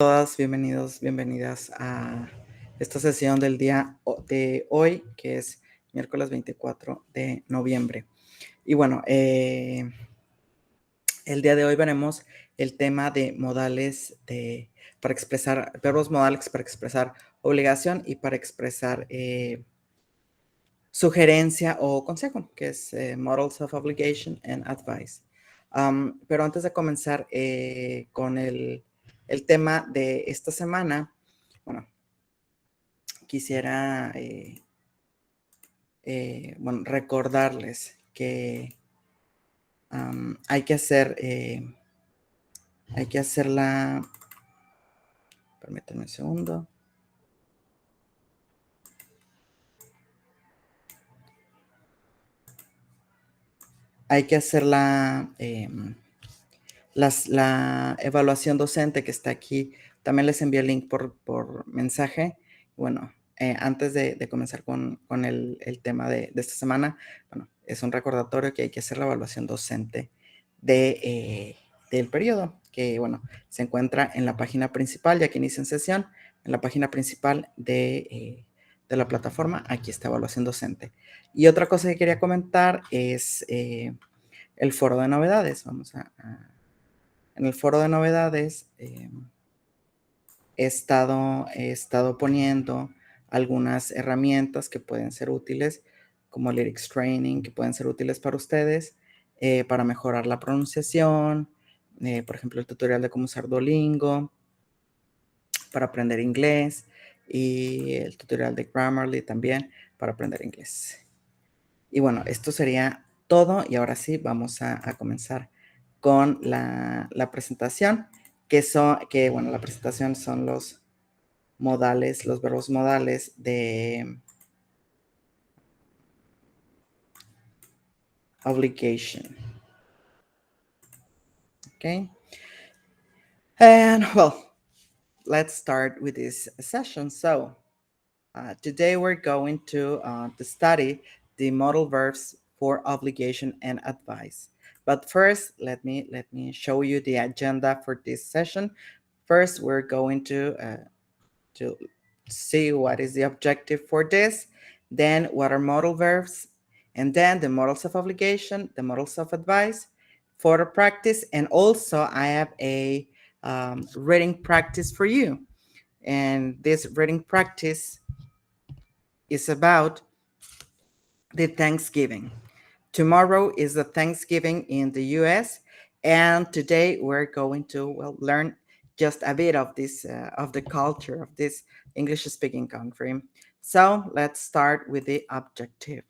Todas, bienvenidos, bienvenidas a esta sesión del día de hoy, que es miércoles 24 de noviembre. Y bueno, el día de hoy veremos el tema de modales para expresar, verbos modales para expresar obligación y para expresar sugerencia o consejo, que es Models of Obligation and Advice. Pero antes de comenzar con el tema de esta semana, bueno, quisiera recordarles que hay que hacer permítanme un segundo. Hay que hacer la evaluación docente que está aquí. También les envié el link por mensaje. Bueno, antes de comenzar con el tema de esta semana, bueno, es un recordatorio que hay que hacer la evaluación docente del periodo, que bueno, se encuentra en la página principal, ya que inicia en sesión, en la página principal de la plataforma. Aquí está evaluación docente. Y otra cosa que quería comentar es el foro de novedades. Vamos en el foro de novedades he estado poniendo algunas herramientas que pueden ser útiles, como Lyrics Training, que pueden ser útiles para ustedes, para mejorar la pronunciación, por ejemplo, el tutorial de cómo usar Duolingo, para aprender inglés, y el tutorial de Grammarly también, para aprender inglés. Y bueno, esto sería todo, y ahora sí, vamos a comenzar con la presentación, la presentación son los modales, los verbos modales de obligation. Okay. And well, let's start with this session. So today we're going to study the modal verbs for obligation and advice. But first, let me show you the agenda for this session. First, we're going to see what is the objective for this, then what are modal verbs, and then the modals of obligation, the modals of advice, for the practice, and also I have a reading practice for you. And this reading practice is about the Thanksgiving. Tomorrow is the Thanksgiving in the US, and today we're going to learn just a bit of this of the culture of this English-speaking country. So let's start with the objective.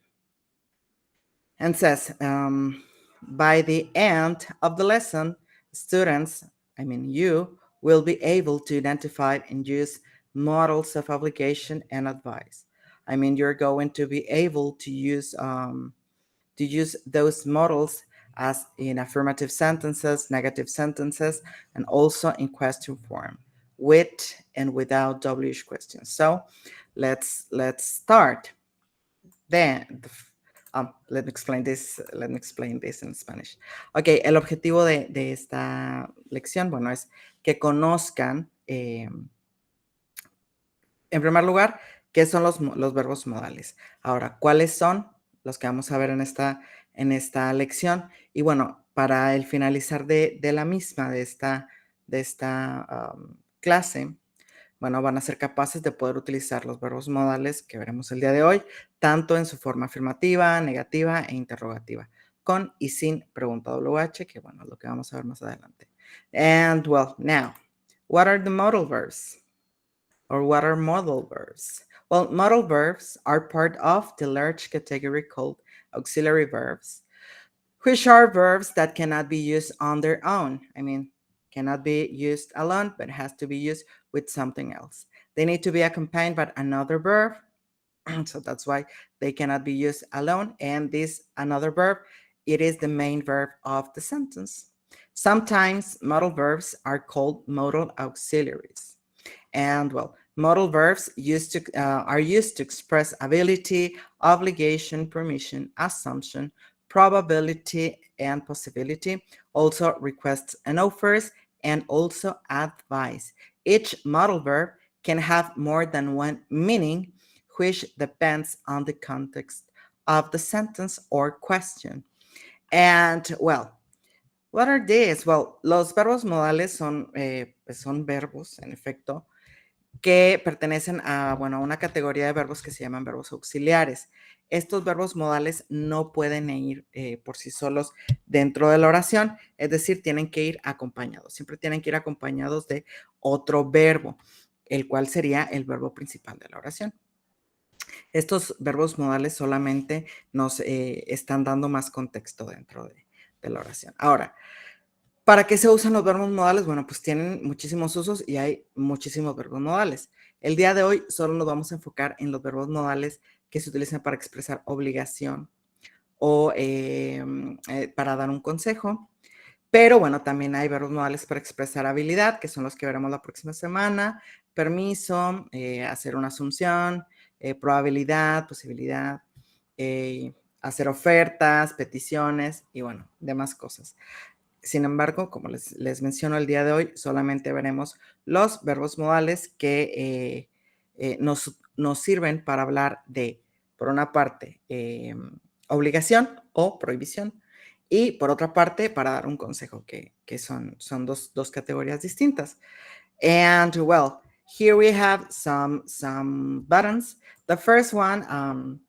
And says, by the end of the lesson, students, I mean you, will be able to identify and use models of obligation and advice. I mean, you're going to be able to use those models as in affirmative sentences, negative sentences, and also in question form, with and without WH questions. So let's start. Then let me explain this in Spanish. Ok, el objetivo de esta lección, bueno, es que conozcan, en primer lugar, qué son los verbos modales. Ahora, ¿cuáles son los que vamos a ver en esta lección? Y bueno, para el finalizar de la misma, de esta clase, bueno, van a ser capaces de poder utilizar los verbos modales que veremos el día de hoy, tanto en su forma afirmativa, negativa e interrogativa, con y sin pregunta WH, que bueno, es lo que vamos a ver más adelante. And well, now, what are the modal verbs? Or what are modal verbs? Well, modal verbs are part of the large category called auxiliary verbs, which are verbs that cannot be used on their own. I mean, cannot be used alone, but has to be used with something else. They need to be accompanied by another verb. So that's why they cannot be used alone. And this another verb, it is the main verb of the sentence. Sometimes modal verbs are called modal auxiliaries. And well, modal verbs are used to express ability, obligation, permission, assumption, probability, and possibility, also requests and offers, and also advice. Each modal verb can have more than one meaning, which depends on the context of the sentence or question. And well, what are these? Well, los verbos modales son verbos, en efecto, que pertenecen a, bueno, a una categoría de verbos que se llaman verbos auxiliares. Estos verbos modales no pueden ir por sí solos dentro de la oración, es decir, tienen que ir acompañados, siempre tienen que ir acompañados de otro verbo, el cual sería el verbo principal de la oración. Estos verbos modales solamente nos están dando más contexto dentro de la oración. Ahora, ¿para qué se usan los verbos modales? Bueno, pues tienen muchísimos usos y hay muchísimos verbos modales. El día de hoy solo nos vamos a enfocar en los verbos modales que se utilizan para expresar obligación o para dar un consejo. Pero bueno, también hay verbos modales para expresar habilidad, que son los que veremos la próxima semana. Permiso, hacer una asunción, probabilidad, posibilidad, hacer ofertas, peticiones y bueno, demás cosas. Sin embargo, como les menciono el día de hoy, solamente veremos los verbos modales que nos sirven para hablar de, por una parte, obligación o prohibición, y por otra parte, para dar un consejo, que son dos categorías distintas. And well, here we have some buttons. The first one,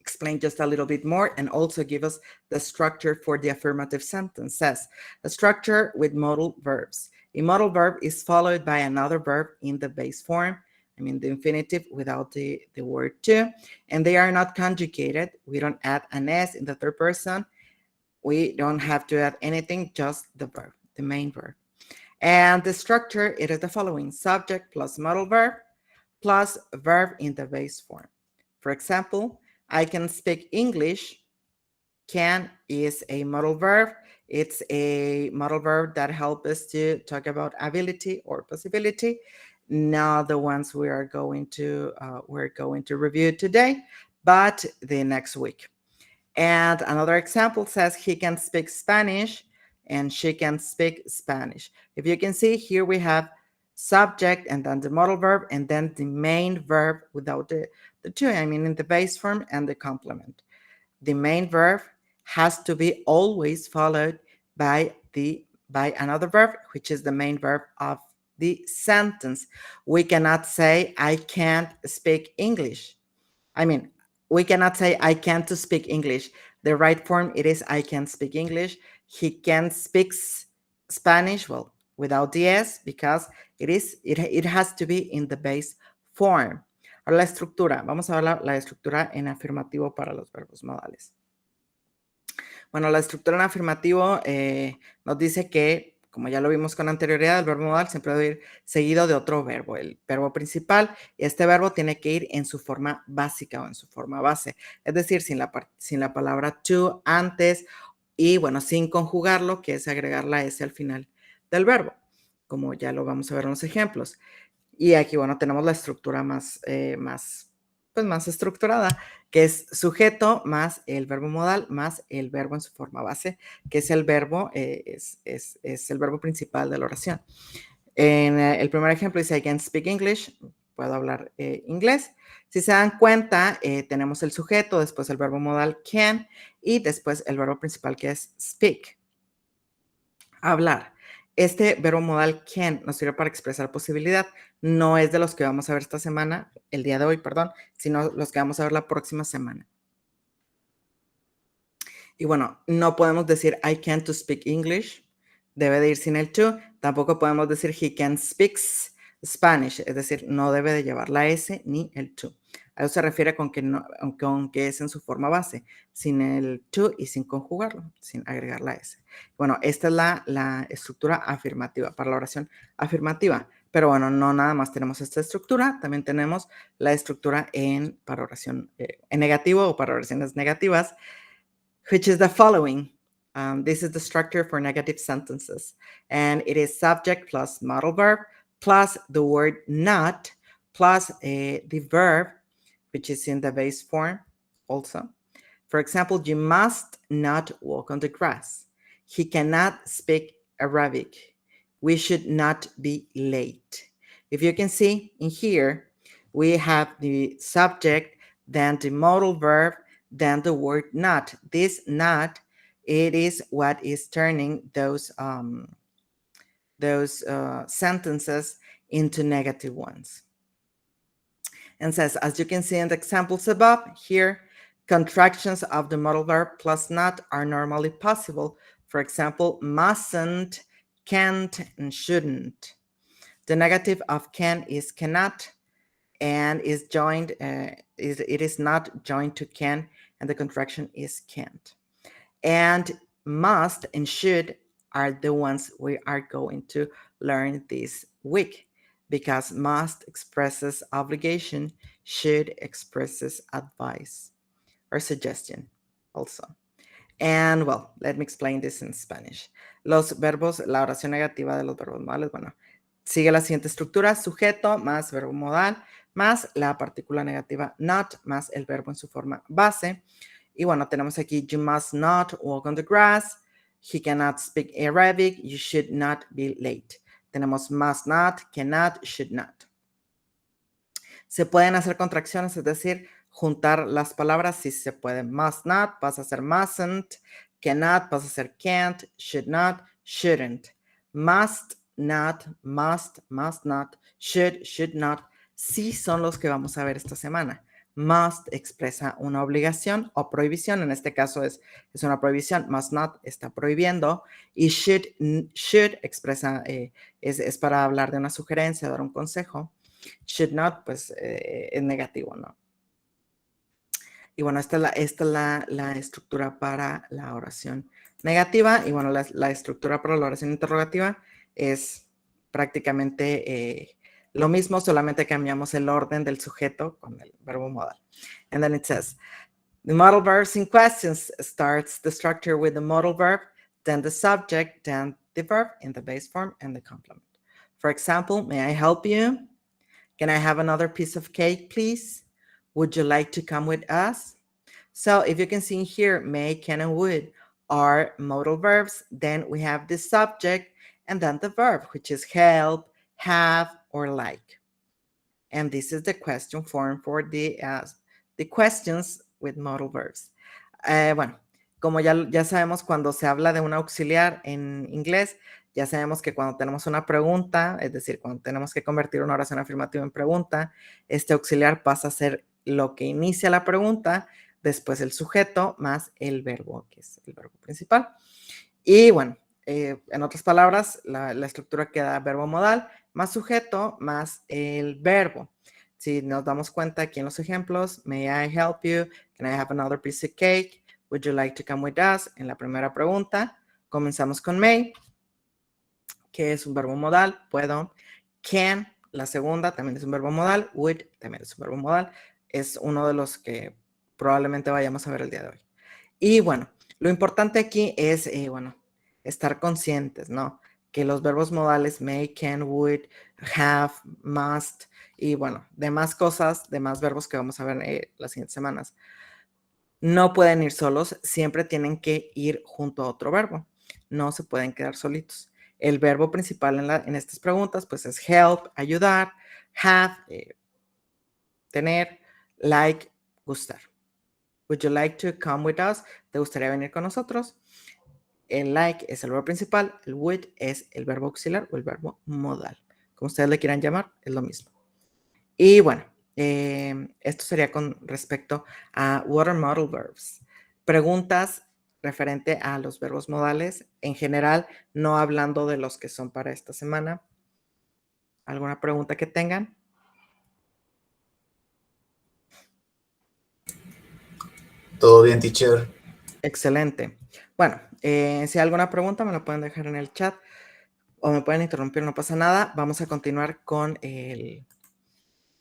explain just a little bit more and also give us the structure for the affirmative sentence. Says a structure with modal verbs. A modal verb is followed by another verb in the base form, I mean the infinitive without the word to, and they are not conjugated. We don't add an S in the third person. We don't have to add anything, just the verb, the main verb. And the structure, it is the following: subject plus modal verb plus verb in the base form. For example, I can speak English. Can is a modal verb. It's a modal verb that helps us to talk about ability or possibility, not the ones we're going to review today, but the next week. And another example says he can speak Spanish and she can speak Spanish. If you can see here, we have subject and then the modal verb and then the main verb without the two, I mean in the base form and the complement. The main verb has to be always followed by another verb, which is the main verb of the sentence. We cannot say I can't speak English. I mean, we cannot say I can't speak English. The right form, it is I can speak English. He can speak Spanish, well, without the S, because it has to be in the base form. Ahora la estructura. Vamos a ver la estructura en afirmativo para los verbos modales. Bueno, la estructura en afirmativo nos dice que, como ya lo vimos con anterioridad, el verbo modal siempre debe ir seguido de otro verbo, el verbo principal, y este verbo tiene que ir en su forma básica o en su forma base, es decir, sin la palabra to antes y, bueno, sin conjugarlo, que es agregar la S al final del verbo, como ya lo vamos a ver en los ejemplos. Y aquí, bueno, tenemos la estructura más estructurada, que es sujeto más el verbo modal más el verbo en su forma base, que es el verbo, es el verbo principal de la oración. En el primer ejemplo dice, I can speak English, puedo hablar inglés. Si se dan cuenta, tenemos el sujeto, después el verbo modal can y después el verbo principal que es speak, hablar. Este verbo modal can nos sirve para expresar posibilidad. No es de los que vamos a ver esta semana, el día de hoy, perdón, sino los que vamos a ver la próxima semana. Y bueno, no podemos decir I can't to speak English. Debe de ir sin el to. Tampoco podemos decir he can speaks Spanish. Es decir, no debe de llevar la S ni el to. A eso se refiere con que es en su forma base, sin el to y sin conjugarlo, sin agregar la S. Bueno, esta es la estructura afirmativa, para la oración afirmativa. Pero bueno, no nada más tenemos esta estructura, también tenemos la estructura para oración en negativo o para oraciones negativas, which is the following. This is the structure for negative sentences. And it is subject plus modal verb plus the word not plus the verb, which is in the base form also. For example, you must not walk on the grass. He cannot speak Arabic. We should not be late. If you can see in here, we have the subject, then the modal verb, then the word not. This not, it is what is turning those sentences into negative ones. And says, as you can see in the examples above, here, contractions of the modal verb plus not are normally possible. For example, mustn't, can't, and shouldn't. The negative of can is cannot, and is joined, it is not joined to can, and the contraction is can't. And must and should are the ones we are going to learn this week, because must expresses obligation, should expresses advice or suggestion also. And well, let me explain this in Spanish. Los verbos, la oración negativa de los verbos modales, bueno, sigue la siguiente estructura: sujeto más verbo modal más la partícula negativa not más el verbo en su forma base. Y bueno, tenemos aquí: you must not walk on the grass, he cannot speak Arabic, you should not be late. Tenemos must not, cannot, should not. Se pueden hacer contracciones, es decir, juntar las palabras, sí se puede. Must not pasa a ser mustn't, cannot pasa a ser can't, should not, shouldn't. Must not, must not, should not, sí son los que vamos a ver esta semana. Must expresa una obligación o prohibición, en este caso es una prohibición. Must not está prohibiendo, y should expresa, es para hablar de una sugerencia, dar un consejo. Should not, pues es negativo, ¿no? Y bueno, esta es la estructura para la oración negativa. Y bueno, la estructura para la oración interrogativa es prácticamente lo mismo, solamente cambiamos el orden del sujeto con el verbo modal. And then it says, the modal verbs in questions starts the structure with the modal verb, then the subject, then the verb in the base form, and the complement. For example, may I help you? Can I have another piece of cake, please? Would you like to come with us? So if you can see here, may, can, and would are modal verbs. Then we have the subject and then the verb, which is help, have, or like. And this is the question form for the questions with modal verbs. Bueno, como ya sabemos, cuando se habla de un auxiliar en inglés, ya sabemos que cuando tenemos una pregunta, es decir, cuando tenemos que convertir una oración afirmativa en pregunta, este auxiliar pasa a ser lo que inicia la pregunta, después el sujeto más el verbo, que es el verbo principal. Y bueno, en otras palabras, la estructura queda verbo modal más sujeto más el verbo. Si nos damos cuenta aquí en los ejemplos, may I help you? Can I have another piece of cake? Would you like to come with us? En la primera pregunta, comenzamos con may, que es un verbo modal, puedo. Can, la segunda, también es un verbo modal. Would, también es un verbo modal. Es uno de los que probablemente vayamos a ver el día de hoy. Y bueno, lo importante aquí es, bueno, estar conscientes, ¿no? Que los verbos modales may, can, would, have, must y bueno, demás cosas, demás verbos que vamos a ver las siguientes semanas, no pueden ir solos, siempre tienen que ir junto a otro verbo. No se pueden quedar solitos. El verbo principal en estas preguntas, pues es help, ayudar, have, tener, like, gustar. Would you like to come with us? ¿Te gustaría venir con nosotros? El like es el verbo principal, el would es el verbo auxiliar o el verbo modal. Como ustedes le quieran llamar, es lo mismo. Y bueno, esto sería con respecto a what are modal verbs. Preguntas referente a los verbos modales, en general, no hablando de los que son para esta semana. ¿Alguna pregunta que tengan? Todo bien, teacher. Excelente. Bueno, si hay alguna pregunta me lo pueden dejar en el chat o me pueden interrumpir, no pasa nada. Vamos a continuar con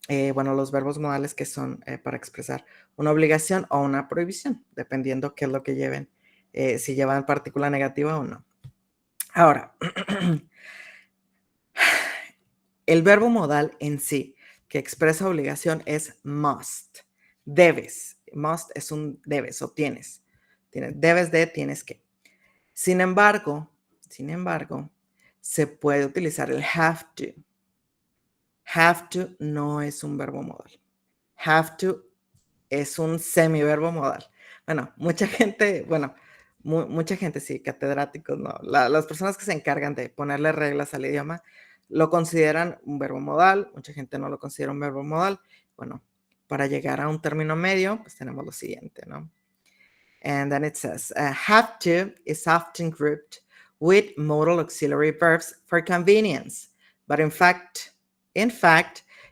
los verbos modales que son para expresar una obligación o una prohibición, dependiendo qué es lo que lleven, si llevan partícula negativa o no. Ahora, el verbo modal en sí que expresa obligación es must. Debes. Must es un debes o tienes. Debes de, tienes que. Sin embargo, se puede utilizar el have to. Have to no es un verbo modal. Have to es un semiverbo modal. Bueno, mucha gente, mucha gente sí, catedráticos, no. Las personas que se encargan de ponerle reglas al idioma lo consideran un verbo modal, mucha gente no lo considera un verbo modal. Bueno, para llegar a un término medio, pues tenemos lo siguiente, ¿no? And then it says, have to is often grouped with modal auxiliary verbs for convenience, but in fact,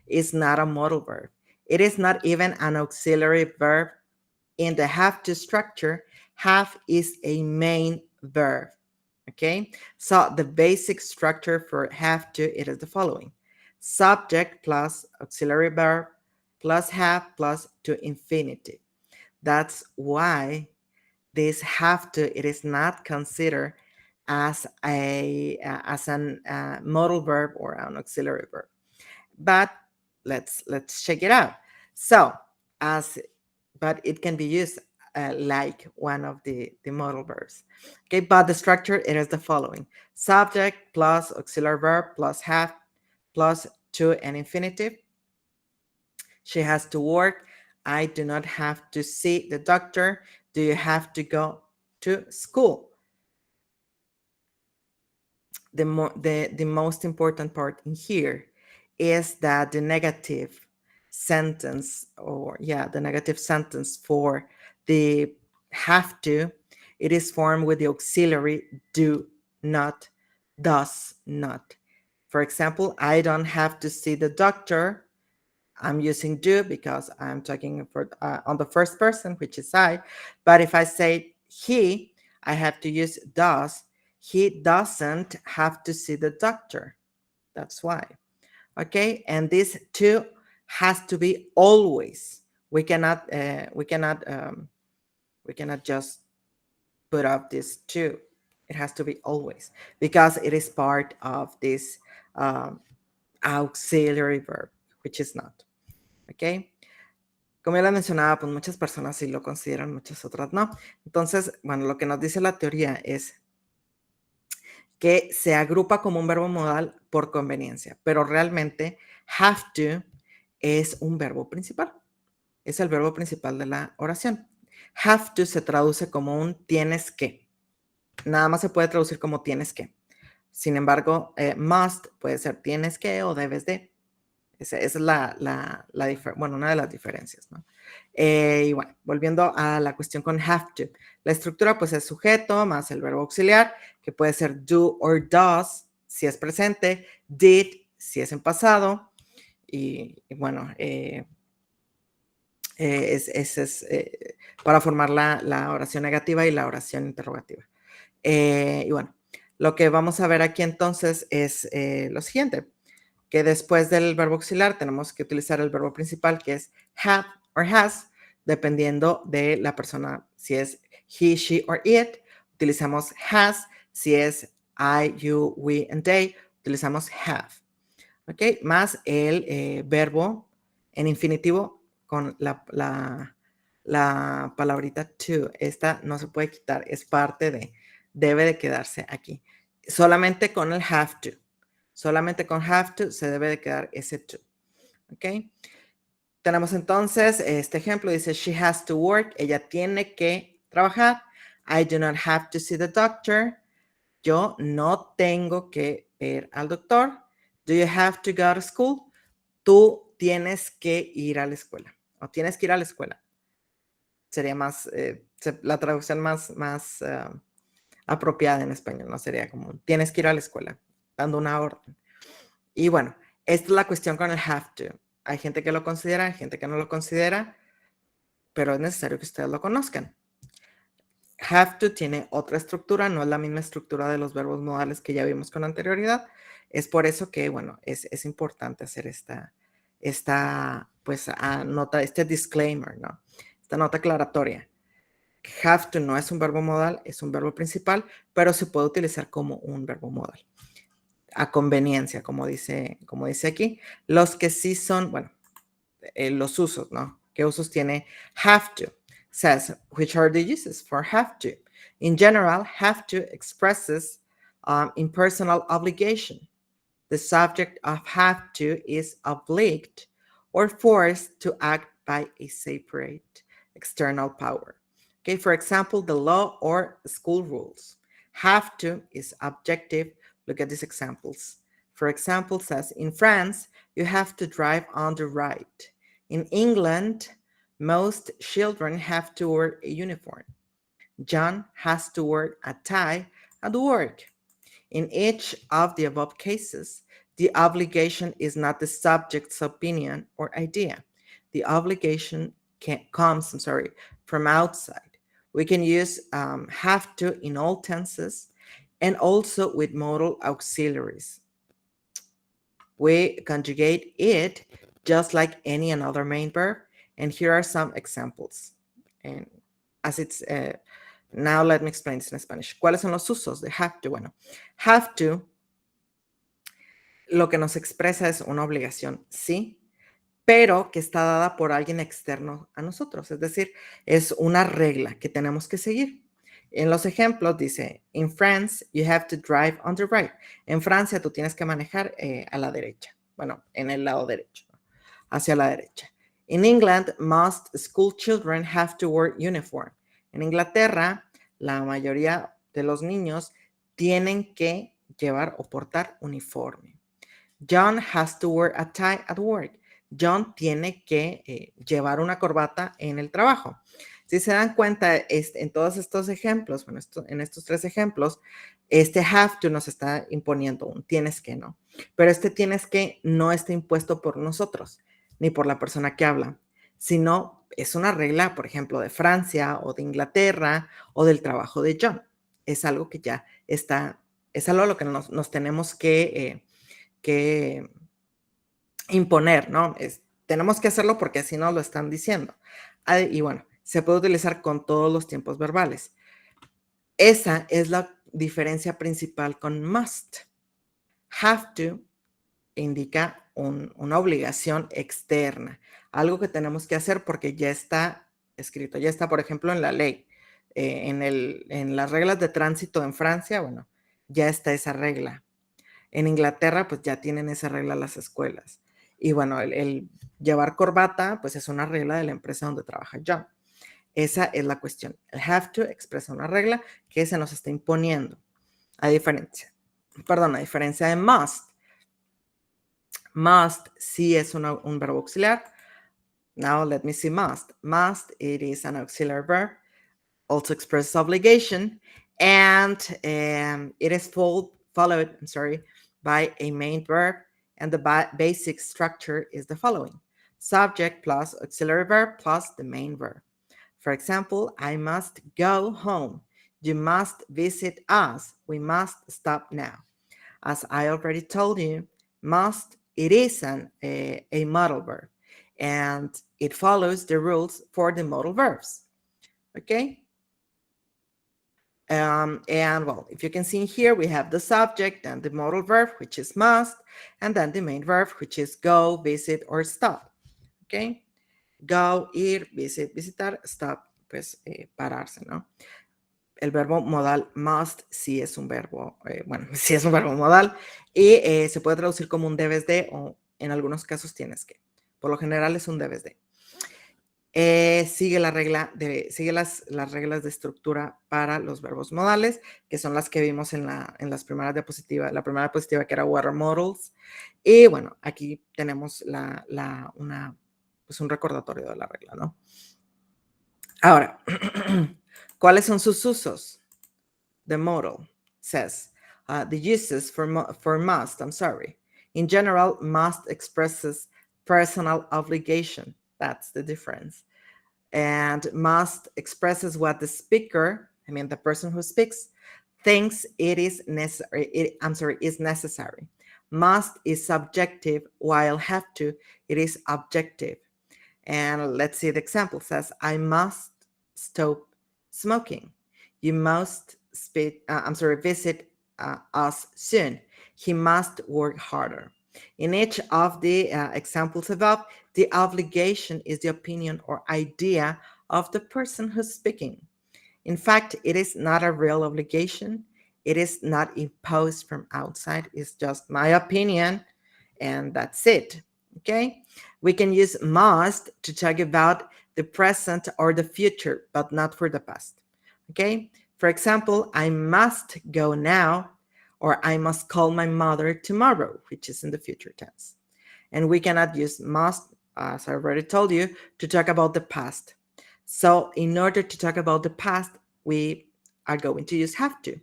is not a modal verb. It is not even an auxiliary verb. In the have to structure, have is a main verb. Okay, so the basic structure for have to, it is the following: subject plus auxiliary verb plus have plus to infinitive. That's why this have to, it is not considered as an modal verb or an auxiliary verb. But let's check it out. So but it can be used like one of the modal verbs. Okay, but the structure, it is the following: subject plus auxiliary verb plus have plus to an infinitive. She has to work. I do not have to see the doctor. Do you have to go to school? The most important part in here is that the negative sentence, the negative sentence for the have to, it is formed with the auxiliary do not, does not. For example, I don't have to see the doctor. I'm using do because I'm talking on the first person, which is I. But if I say he, I have to use does. He doesn't have to see the doctor. That's why. Okay, and this to has to be always. We cannot just put up this to. It has to be always because it is part of this auxiliary verb, which is not. ¿Ok? Como ya lo mencionaba, pues muchas personas sí lo consideran, muchas otras no. Entonces, bueno, lo que nos dice la teoría es que se agrupa como un verbo modal por conveniencia, pero realmente have to es un verbo principal. Es el verbo principal de la oración. Have to se traduce como un tienes que. Nada más se puede traducir como tienes que. Sin embargo, must puede ser tienes que o debes de. Esa es una de las diferencias, ¿no? Y bueno, volviendo a la cuestión con have to. La estructura, pues, es sujeto más el verbo auxiliar, que puede ser do or does, si es presente, did, si es en pasado, y bueno, es para formar la oración negativa y la oración interrogativa. Y bueno, lo que vamos a ver aquí entonces es lo siguiente, que después del verbo auxiliar tenemos que utilizar el verbo principal, que es have or has, dependiendo de la persona. Si es he, she or it, utilizamos has. Si es I, you, we, and they, utilizamos have. ¿Ok? Más el verbo en infinitivo con la palabrita to. Esta no se puede quitar, es parte de, debe de quedarse aquí. Solamente con el have to. Solamente con have to se debe de quedar ese to. ¿Ok? Tenemos entonces este ejemplo. Dice, she has to work. Ella tiene que trabajar. I do not have to see the doctor. Yo no tengo que ver al doctor. Do you have to go to school? Tú tienes que ir a la escuela. O tienes que ir a la escuela. Sería más, la traducción más apropiada en español, ¿no? Sería como, tienes que ir a la escuela, dando una orden. Y bueno, esta es la cuestión con el have to. Hay gente que lo considera, hay gente que no lo considera, pero es necesario que ustedes lo conozcan. Have to tiene otra estructura, no es la misma estructura de los verbos modales que ya vimos con anterioridad. Es por eso que, bueno, es importante hacer esta pues, nota, este disclaimer, ¿no? Esta nota aclaratoria. Have to no es un verbo modal, es un verbo principal, pero se puede utilizar como un verbo modal. A conveniencia, como dice aquí. Los que sí son, bueno, los usos, ¿no? ¿Qué usos tiene have to? Says, which are the uses for have to? In general, have to expresses impersonal obligation. The subject of have to is obliged or forced to act by a separate external power. Okay, for example, the law or school rules. Have to is objective. Look at these examples. For example, says in France, you have to drive on the right. In England, most children have to wear a uniform. John has to wear a tie at work. In each of the above cases, the obligation is not the subject's opinion or idea. The obligation comes, from outside. We can use have to in all tenses and also with modal auxiliaries. We conjugate it just like any another main verb. And here are some examples. And as it's now let me explain this in Spanish. ¿Cuáles son los usos de have to? Bueno, have to lo que nos expresa es una obligación, sí, pero que está dada por alguien externo a nosotros. Es decir, es una regla que tenemos que seguir. En los ejemplos dice, in France, you have to drive on the right. En Francia, tú tienes que manejar a la derecha. Bueno, en el lado derecho, hacia la derecha. In England, most school children have to wear uniform. En Inglaterra, la mayoría de los niños tienen que llevar o portar uniforme. John has to wear a tie at work. John tiene que llevar una corbata en el trabajo. Si se dan cuenta, en todos estos ejemplos, bueno, en estos tres ejemplos, este have to nos está imponiendo un tienes que, ¿no? Pero este tienes que no está impuesto por nosotros, ni por la persona que habla, sino es una regla, por ejemplo, de Francia o de Inglaterra o del trabajo de John. Es algo que ya está, es algo a lo que nos tenemos que imponer, ¿no? Tenemos que hacerlo porque así nos lo están diciendo. Y bueno, se puede utilizar con todos los tiempos verbales. Esa es la diferencia principal con must. Have to indica una obligación externa, algo que tenemos que hacer porque ya está escrito, ya está, por ejemplo, en la ley, en las reglas de tránsito en Francia, bueno, ya está esa regla. En Inglaterra, pues ya tienen esa regla las escuelas. Y bueno, el llevar corbata, pues es una regla de la empresa donde trabaja John. Esa es la cuestión. El have to expresa una regla que se nos está imponiendo. A diferencia de must. Must sí es un verbo auxiliar. Now let me see must. Must, it is an auxiliary verb. Also expresses obligation. And it is followed, by a main verb, and the basic structure is the following: subject plus auxiliary verb plus the main verb. For example, I must go home. You must visit us. We must stop now. As I already told you, must, it is a modal verb, and it follows the rules for the modal verbs. Okay? And well, if you can see here, we have the subject and the modal verb, which is must, and then the main verb, which is go, visit, or stop. Okay? Go, ir, visit, visitar, stop, pues pararse, ¿no? El verbo modal must sí es un verbo, sí es un verbo modal y se puede traducir como un debes de o en algunos casos tienes que. Por lo general es un debes de. Sigue las reglas de estructura para los verbos modales, que son las que vimos en las primeras diapositivas. La primera diapositiva que era water modals. Y bueno, aquí tenemos un recordatorio de la regla, ¿no? Ahora, ¿cuáles son sus usos? The modal says, the uses for must, In general, must expresses personal obligation. That's the difference. And must expresses what the speaker, the person who speaks, thinks it is necessary. Is necessary. Must is subjective, while have to, it is objective. And let's see the example. It says, I must stop smoking. You must visit us soon. He must work harder. In each of the examples above, the obligation is the opinion or idea of the person who's speaking. In fact, it is not a real obligation. It is not imposed from outside. It's just my opinion, and that's it. Okay? We can use must to talk about the present or the future, but not for the past. Okay? For example, I must go now, or I must call my mother tomorrow, which is in the future tense. And we cannot use must, as I already told you, to talk about the past. So in order to talk about the past, we are going to use have to,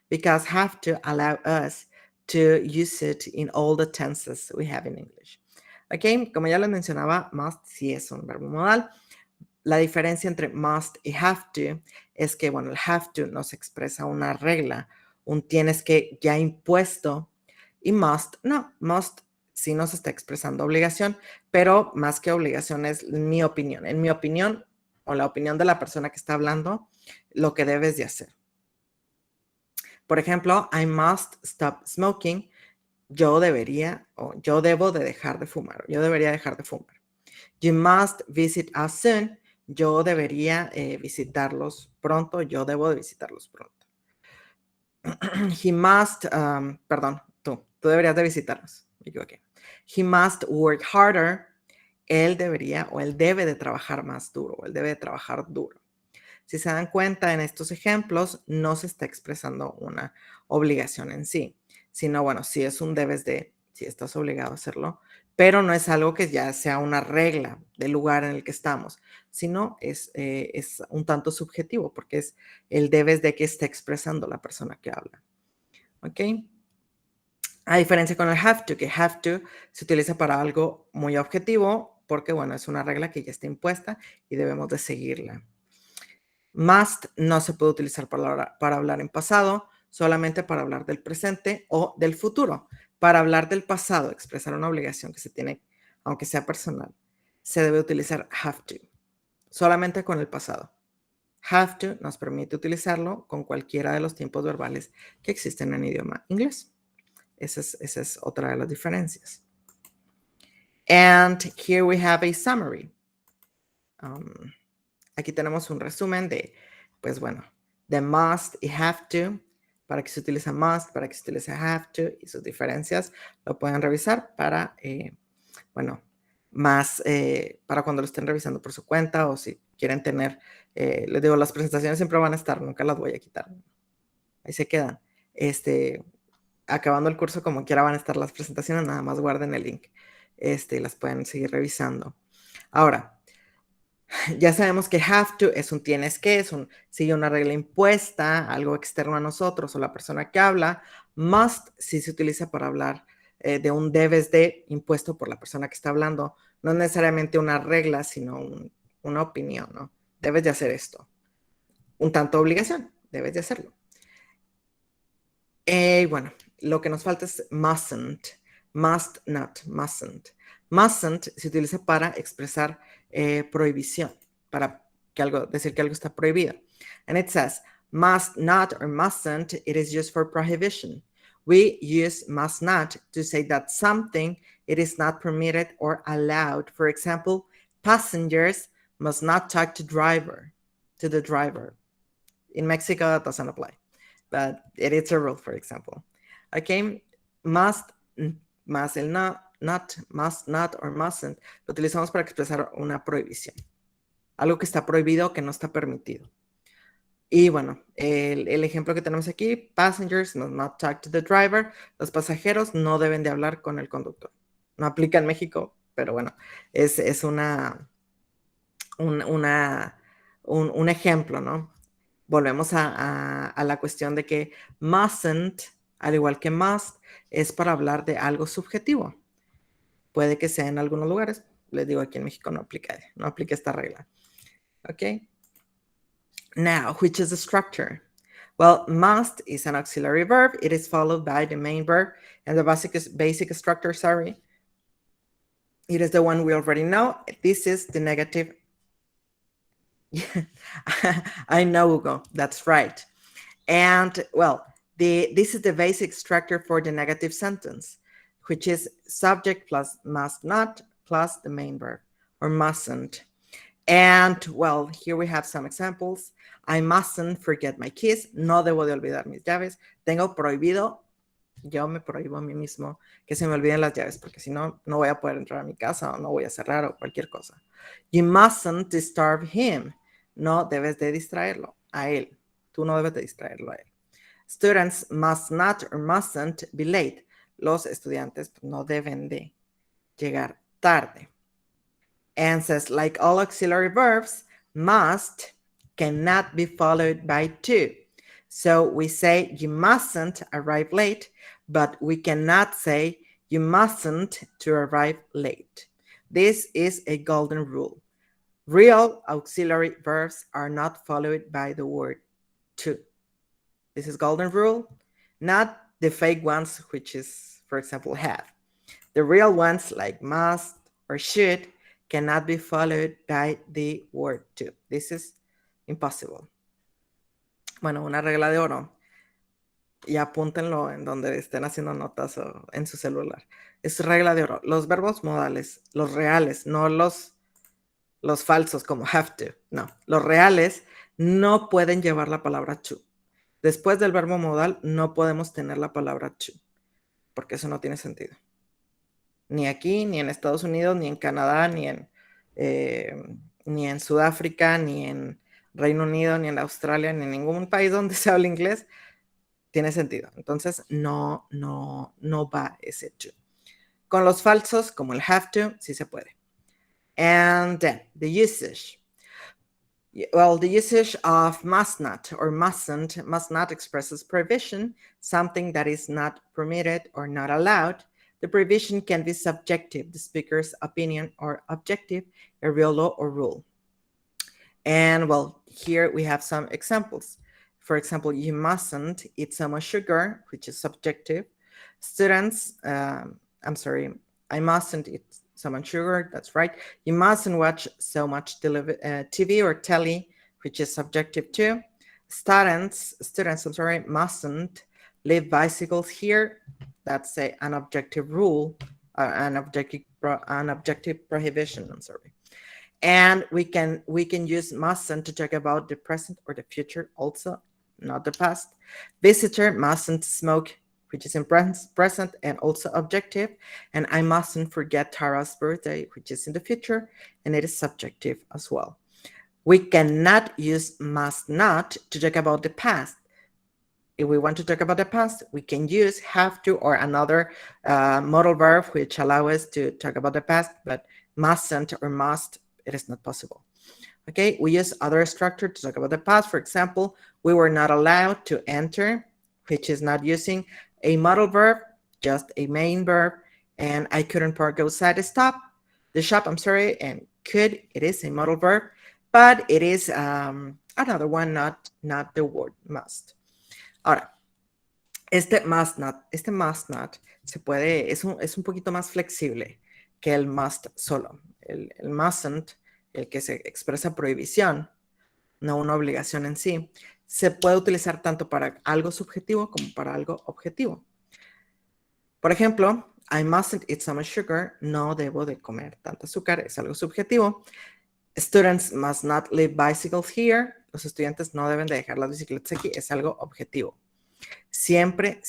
because have to allow us to use it in all the tenses we have in English. Ok, como ya les mencionaba, must sí es un verbo modal. La diferencia entre must y have to es que, bueno, el have to nos expresa una regla, un tienes que ya impuesto, y must no, must sí nos está expresando obligación, pero más que obligación es mi opinión. En mi opinión, o la opinión de la persona que está hablando, lo que debes de hacer. Por ejemplo, I must stop smoking. Yo debería, o yo debo de dejar de fumar. Yo debería dejar de fumar. You must visit us soon. Yo debería visitarlos pronto. Yo debo de visitarlos pronto. He must, perdón, tú deberías de visitarlos. Me equivoqué. He must work harder. Él debería o él debe de trabajar más duro, o él debe de trabajar duro. Si se dan cuenta en estos ejemplos, no se está expresando una obligación en sí, sino, bueno, si es un debes de, si estás obligado a hacerlo, pero no es algo que ya sea una regla del lugar en el que estamos, sino es un tanto subjetivo, porque es el debes de que está expresando la persona que habla. ¿Ok? A diferencia con el have to, que have to se utiliza para algo muy objetivo, porque, bueno, es una regla que ya está impuesta y debemos de seguirla. Must no se puede utilizar para hablar en pasado, solamente para hablar del presente o del futuro. Para hablar del pasado, expresar una obligación que se tiene, aunque sea personal, se debe utilizar have to, solamente con el pasado. Have to nos permite utilizarlo con cualquiera de los tiempos verbales que existen en idioma inglés. Esa es otra de las diferencias. And here we have a summary. Aquí tenemos un resumen de, pues bueno, de must y have to, para que se utiliza must, para que se utiliza have to y sus diferencias. Lo pueden revisar para, bueno, más para cuando lo estén revisando por su cuenta o si quieren tener, les digo, las presentaciones siempre van a estar, nunca las voy a quitar. Ahí se quedan. Acabando el curso, como quiera van a estar las presentaciones, nada más guarden el link. Las pueden seguir revisando. Ahora, ya sabemos que have to es un tienes que, sigue una regla impuesta, algo externo a nosotros o la persona que habla. Must sí se utiliza para hablar de un debes de impuesto por la persona que está hablando. No es necesariamente una regla, sino una opinión, ¿no? Debes de hacer esto. Un tanto obligación, debes de hacerlo. Bueno, lo que nos falta es mustn't. Must not, mustn't. Mustn't se utiliza para expresar prohibición, para decir que algo está prohibido. And it says, must not or mustn't, it is used for prohibition. We use must not to say that something, it is not permitted or allowed. For example, passengers must not talk to the driver. In Mexico, that doesn't apply, but it is a rule, for example. Okay, must, más el not, must not or mustn't, lo utilizamos para expresar una prohibición. Algo que está prohibido, que no está permitido. Y bueno, el ejemplo que tenemos aquí, passengers must not talk to the driver. Los pasajeros no deben de hablar con el conductor. No aplica en México, pero bueno, es un ejemplo, ¿no? Volvemos a la cuestión de que mustn't, al igual que must, es para hablar de algo subjetivo. Puede que sea en algunos lugares. Les digo, aquí en México no aplica esta regla. Okay. Now, which is the structure? Well, must is an auxiliary verb. It is followed by the main verb. And the basic structure, it is the one we already know. This is the negative. I know, Hugo. That's right. And, well, this is the basic structure for the negative sentence, which is subject plus must not plus the main verb, or mustn't. And, well, here we have some examples. I mustn't forget my keys. No debo de olvidar mis llaves. Tengo prohibido, yo me prohíbo a mí mismo que se me olviden las llaves, porque si no, no voy a poder entrar a mi casa o no voy a cerrar o cualquier cosa. You mustn't disturb him. No debes de distraerlo a él. Tú no debes de distraerlo a él. Students must not or mustn't be late. Los estudiantes no deben de llegar tarde. And says, like all auxiliary verbs, must cannot be followed by to. So we say you mustn't arrive late, but we cannot say you mustn't to arrive late. This is a golden rule. Real auxiliary verbs are not followed by the word to. This is golden rule, not the fake ones, which is, for example, have. The real ones like must or should cannot be followed by the word to. This is impossible. Bueno, una regla de oro. Y apúntenlo en donde estén haciendo notas o en su celular. Es regla de oro. Los verbos modales, los reales, no los falsos como have to. No, los reales no pueden llevar la palabra to. Después del verbo modal no podemos tener la palabra to, porque eso no tiene sentido. Ni aquí, ni en Estados Unidos, ni en Canadá, ni en Sudáfrica, ni en Reino Unido, ni en Australia, ni en ningún país donde se habla inglés, tiene sentido. Entonces, no va ese to. Con los falsos, como el have to, sí se puede. And then, the usage. Well, the usage of must not or mustn't, must not expresses prohibition, something that is not permitted or not allowed. The prohibition can be subjective, the speaker's opinion, or objective, a real law or rule. And, well, here we have some examples. For example, you mustn't eat so much sugar, which is subjective. Students, I mustn't eat so much sugar, that's right. You mustn't watch so much TV or telly, which is subjective too. Students, mustn't leave bicycles here. That's an objective rule, an objective prohibition, And we can use mustn't to talk about the present or the future also, not the past. Visitor mustn't smoke, which is in present and also objective. And I mustn't forget Tara's birthday, which is in the future, and it is subjective as well. We cannot use must not to talk about the past. If we want to talk about the past, we can use have to or another modal verb which allow us to talk about the past, but mustn't or must, it is not possible. Okay, we use other structure to talk about the past. For example, we were not allowed to enter, which is not using a modal verb, just a main verb. And I couldn't park outside the shop, and could, it is a modal verb, but it is another one, not the word must. Ahora, este must not se puede, es un poquito más flexible que el must solo. El mustn't, el que se expresa prohibición, no una obligación en sí, se puede utilizar tanto para algo subjetivo como para algo objetivo. Por ejemplo, I mustn't eat so much sugar. No debo de comer tanto azúcar, es algo subjetivo. Students must not leave bicycles here. Los estudiantes no deben de dejar las bicicletas aquí, es algo objetivo. Siempre,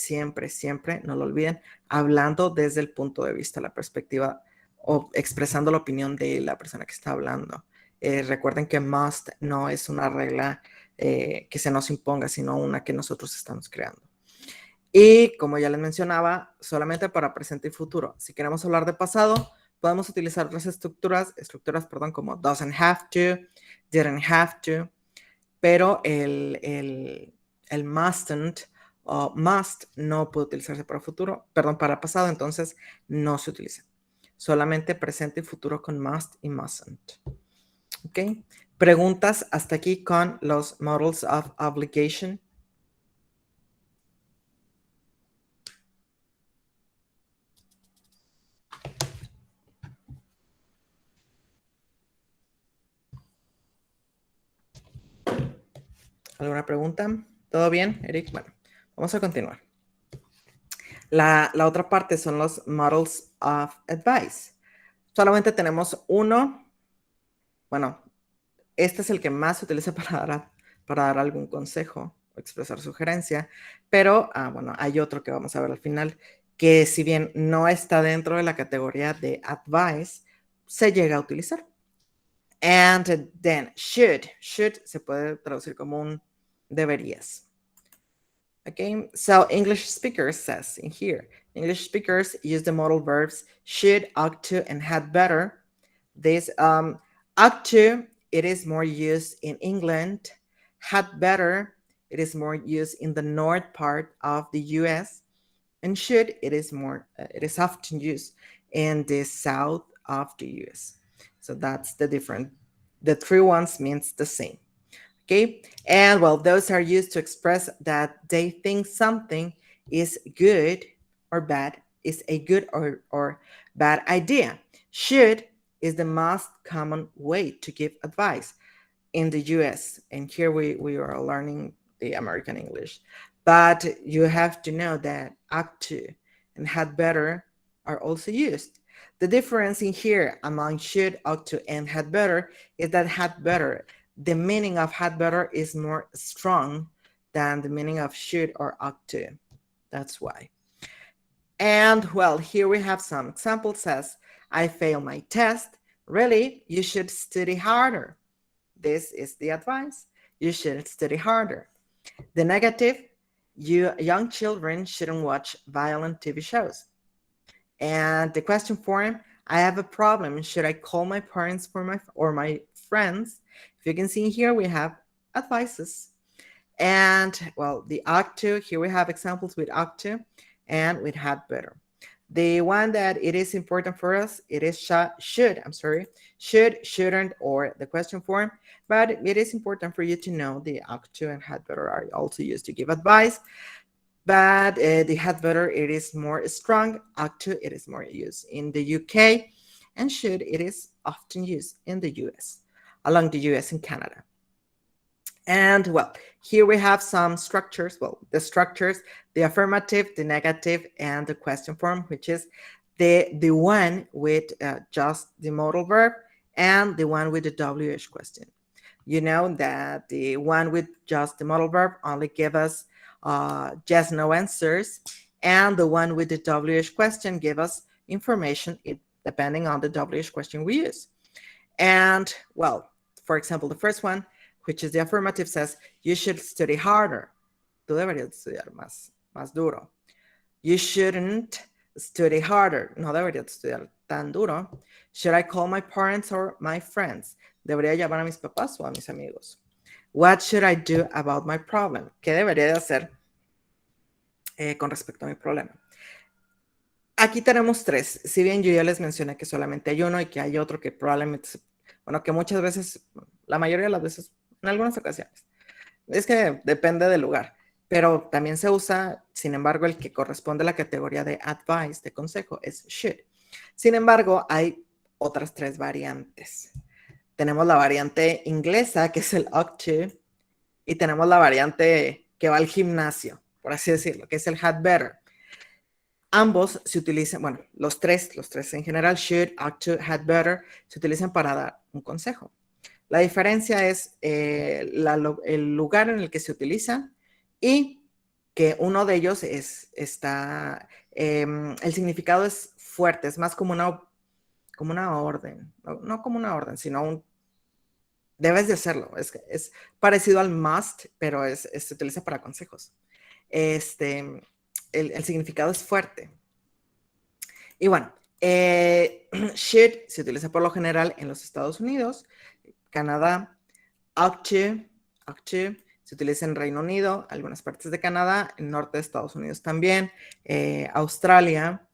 no lo olviden, hablando desde el punto de vista, la perspectiva o expresando la opinión de la persona que está hablando. Recuerden que must no es una regla que se nos imponga, sino una que nosotros estamos creando. Y como ya les mencionaba, solamente para presente y futuro. Si queremos hablar de pasado, podemos utilizar otras estructuras, como doesn't have to, didn't have to, pero el mustn't o must no puede utilizarse para pasado, entonces no se utiliza. Solamente presente y futuro con must y mustn't. ¿Ok? Preguntas hasta aquí con los modals of obligation. ¿Alguna pregunta? ¿Todo bien, Eric? Bueno, vamos a continuar. La otra parte son los models of advice. Solamente tenemos uno. Bueno, este es el que más se utiliza para dar algún consejo o expresar sugerencia, pero bueno, hay otro que vamos a ver al final, que si bien no está dentro de la categoría de advice, se llega a utilizar. And then should se puede traducir como un deberías. Okay, so English speakers says in here, English speakers use the modal verbs should, ought to, and had better. This ought to, it is more used in England. Had better, it is more used in the north part of the US. And should, it is often used in the south of the US. So that's the difference. The three ones means the same. Okay, and well, those are used to express that they think something is good or bad, is a good or bad idea. Should is the most common way to give advice in the US, and here we are learning the American English. But you have to know that ought to and had better are also used. The difference in here among should, ought to, and had better is that had better, the meaning of had better is more strong than the meaning of should or ought to. That's why. And well, here we have some examples. Says, I failed my test. Really, you should study harder. This is the advice. You should study harder. The negative, young children shouldn't watch violent TV shows. And the question form, I have a problem. Should I call my parents or my friends? If you can see here, we have advices. And well, the ought to, here we have examples with ought to and with had better. The one that it is important for us, it is should, shouldn't, or the question form, but it is important for you to know the ought to and had better are also used to give advice. But the had better, it is more strong. Ought to, it is more used in the UK, and should, it is often used in the US, along the US and Canada. And well, here we have some structures. Well, the structures, the affirmative, the negative, and the question form, which is the one with just the modal verb and the one with the WH question. You know that the one with just the modal verb only give us yes, no answers, and the one with the WH question give us information depending on the WH question we use. And well, for example, the first one, which is the affirmative, says, you should study harder. Tú deberías estudiar más duro. You shouldn't study harder. No deberías estudiar tan duro. Should I call my parents or my friends? ¿Debería llamar a mis papás o a mis amigos? What should I do about my problem? ¿Qué debería de hacer con respecto a mi problema? Aquí tenemos tres. Si bien yo ya les mencioné que solamente hay uno y que hay otro que probablemente, bueno, que muchas veces, la mayoría de las veces, en algunas ocasiones, es que depende del lugar, pero también se usa, sin embargo, el que corresponde a la categoría de advice, de consejo, es should. Sin embargo, hay otras tres variantes. Tenemos la variante inglesa, que es el ought to, y tenemos la variante que va al gimnasio, por así decirlo, que es el had better. Ambos se utilizan, bueno, los tres en general, should, ought to, had better, se utilizan para dar un consejo. La diferencia es el lugar en el que se utilizan y que uno de ellos el significado es fuerte, es más como una orden, no como una orden, sino debes de hacerlo. Es parecido al must, pero se utiliza para consejos. El significado es fuerte. Y bueno, should se utiliza por lo general en los Estados Unidos, Canadá. Ought to se utiliza en Reino Unido, algunas partes de Canadá, el norte de Estados Unidos también, Australia,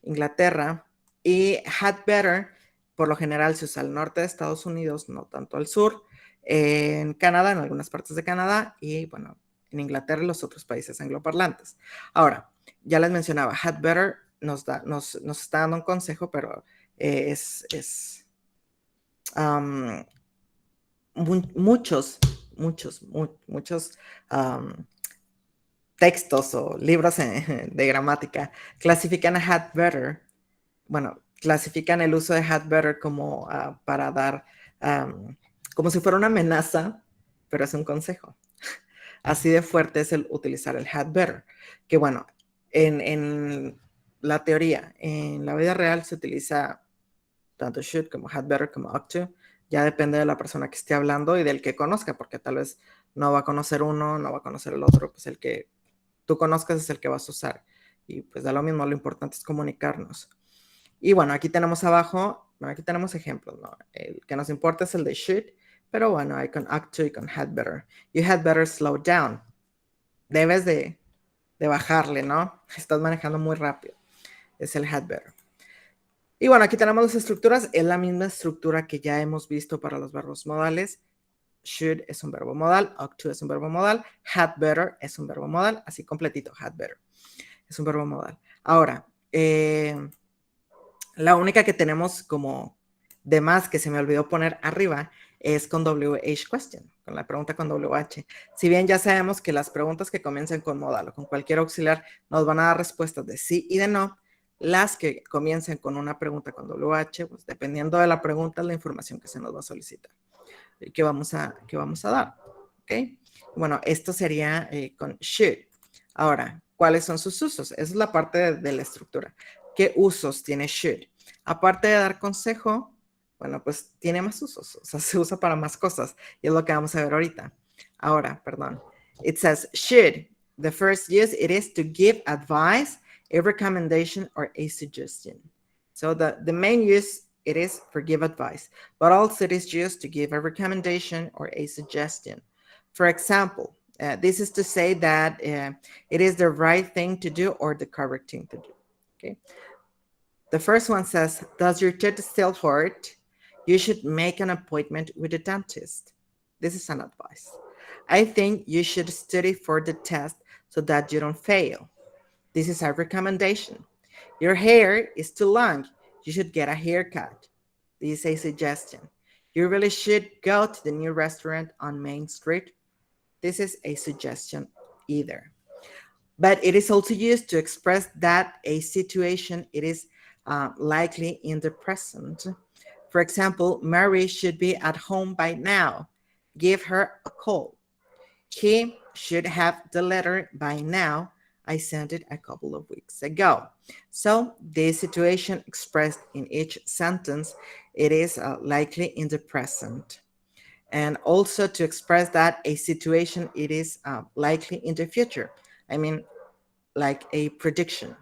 Inglaterra. Y had better, por lo general se usa al norte de Estados Unidos, no tanto al sur, en Canadá, en algunas partes de Canadá, y bueno, en Inglaterra y los otros países angloparlantes. Ahora, ya les mencionaba, had better nos está dando un consejo, pero muchos textos o libros de gramática clasifican a had better, bueno, clasifican el uso de had better como para dar como si fuera una amenaza, pero es un consejo. Así de fuerte es el utilizar el had better, que bueno, en la teoría, en la vida real se utiliza tanto should como had better como ought to, ya depende de la persona que esté hablando y del que conozca, porque tal vez no va a conocer uno, no va a conocer el otro, pues el que tú conozcas es el que vas a usar. Y pues da lo mismo, lo importante es comunicarnos. Y bueno, aquí tenemos abajo, bueno, aquí tenemos ejemplos, ¿no? El que nos importa es el de should, pero bueno, hay con ought to y con had better. You had better slow down. Debes de bajarle, ¿no? Estás manejando muy rápido. Es el had better. Y bueno, aquí tenemos las estructuras. Es la misma estructura que ya hemos visto para los verbos modales. Should es un verbo modal, ought to es un verbo modal, had better es un verbo modal, así completito, had better es un verbo modal. Ahora, la única que tenemos como de más que se me olvidó poner arriba es con WH question, con la pregunta con WH. Si bien ya sabemos que las preguntas que comienzan con modal o con cualquier auxiliar nos van a dar respuestas de sí y de no, las que comiencen con una pregunta con WH, pues dependiendo de la pregunta, es la información que se nos va a solicitar y que vamos a dar. ¿Ok? Bueno, esto sería con should. Ahora, ¿cuáles son sus usos? Esa es la parte de la estructura. ¿Qué usos tiene should? Aparte de dar consejo, bueno, pues tiene más usos, o sea, se usa para más cosas y es lo que vamos a ver ahorita. Ahora, perdón. It says should. The first use, it is to give advice, a recommendation, or a suggestion. So the main use, it is for give advice, but also it is used to give a recommendation or a suggestion. For example, this is to say that it is the right thing to do or the correct thing to do. Okay. The first one says, does your teeth still hurt? You should make an appointment with a dentist. This is an advice. I think you should study for the test so that you don't fail. This is a recommendation. Your hair is too long. You should get a haircut. This is a suggestion. You really should go to the new restaurant on Main Street. This is a suggestion either. But it is also used to express that a situation it is likely in the present. For example, Mary should be at home by now. Give her a call. He should have the letter by now. I sent it a couple of weeks ago. So the situation expressed in each sentence, it is likely in the present. And also to express that a situation, it is likely in the future. I mean, like a prediction.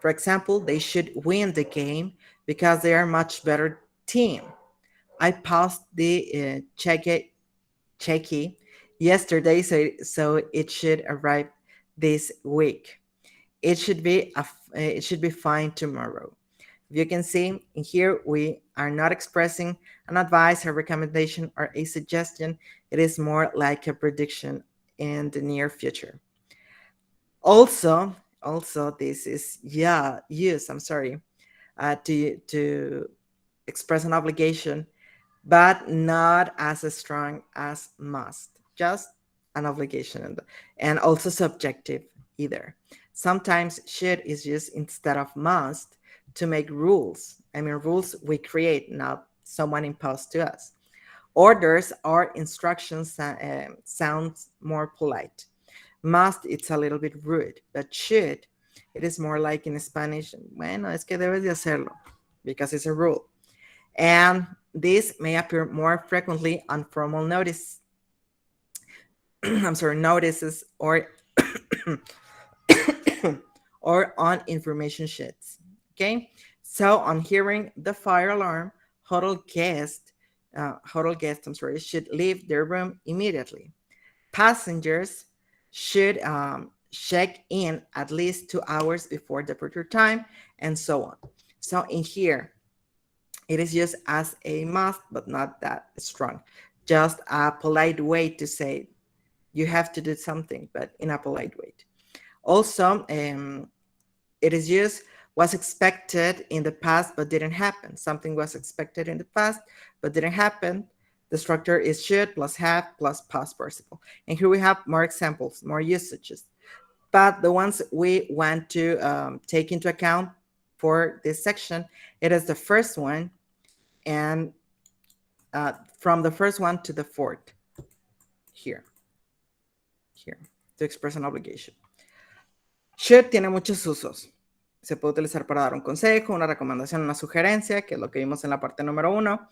For example, they should win the game because they are much better team. I passed the checky yesterday, so it should arrive this week. It should be fine tomorrow. If you can see in here, we are not expressing an advice, a recommendation, or a suggestion. It is more like a prediction in the near future. Also, this is to express an obligation, but not as strong as must. Just an obligation, and also subjective either. Sometimes should is used instead of must to make rules. I mean, rules we create, not someone imposed to us. Orders or instructions sounds more polite. Must, it's a little bit rude, but should, it is more like in Spanish, bueno, es que debes de hacerlo, because it's a rule. And this may appear more frequently on formal notice. Notices or or on information sheets. Okay, so on hearing the fire alarm, hotel guests, should leave their room immediately. Passengers should check in at least 2 hours before departure time, and so on. So in here, it is used as a must, but not that strong. Just a polite way to say you have to do something, but in a polite way. Also, it is used was expected in the past but didn't happen. Something was expected in the past but didn't happen. The structure is should plus have plus past participle. And here we have more examples, more usages. But the ones we want to take into account for this section, it is the first one. And from the first one to the fourth. Here, to express an obligation. Should tiene muchos usos. Se puede utilizar para dar un consejo, una recomendación, una sugerencia, que es lo que vimos en la parte número 1.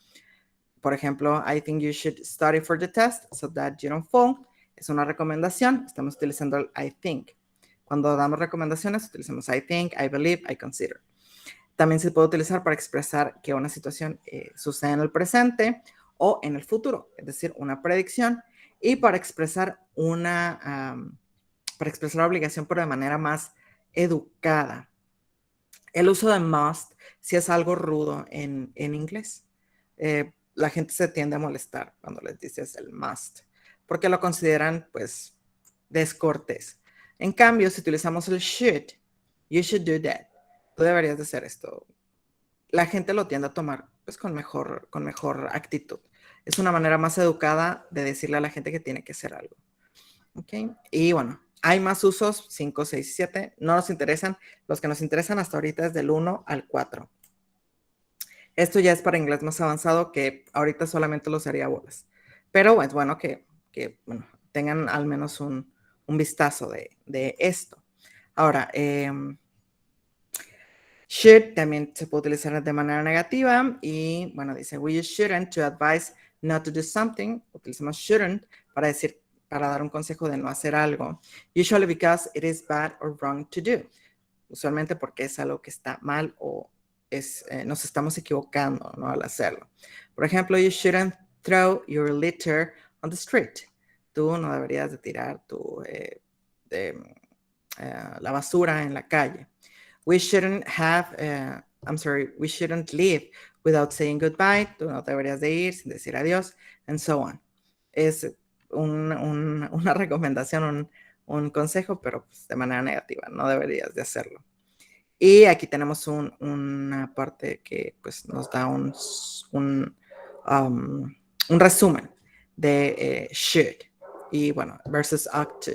Por ejemplo, I think you should study for the test so that you don't fall. Es una recomendación. Estamos utilizando el I think. Cuando damos recomendaciones, utilizamos I think, I believe, I consider. También se puede utilizar para expresar que una situación sucede en el presente o en el futuro, es decir, una predicción, y para expresar una obligación, pero de manera más educada. El uso de must si es algo rudo en inglés. La gente se tiende a molestar cuando les dices el must, porque lo consideran, pues, descortés. En cambio, si utilizamos el should, you should do that. Tú deberías de hacer esto. La gente lo tiende a tomar, pues, con mejor actitud. Es una manera más educada de decirle a la gente que tiene que hacer algo. ¿Ok? Y bueno, hay más usos, 5, 6, 7. No nos interesan. Los que nos interesan hasta ahorita es del 1 al 4. Esto ya es para inglés más avanzado, que ahorita solamente los haría bolas. Pero es bueno que bueno, tengan al menos un vistazo de esto. Ahora, should también se puede utilizar de manera negativa y, bueno, dice, we use shouldn't to advise not to do something. Utilizamos shouldn't para dar un consejo de no hacer algo. Usually because it is bad or wrong to do. Usualmente porque es algo que está mal o nos estamos equivocando, ¿no? Al hacerlo. Por ejemplo, you shouldn't throw your litter on the street. Tú no deberías de tirar la basura en la calle. We shouldn't we shouldn't leave without saying goodbye. Tú no deberías de ir sin decir adiós, and so on. Es una recomendación, un consejo, pero pues de manera negativa. No deberías de hacerlo. Y aquí tenemos una parte que pues nos da un resumen de should. Y bueno, versus ought to.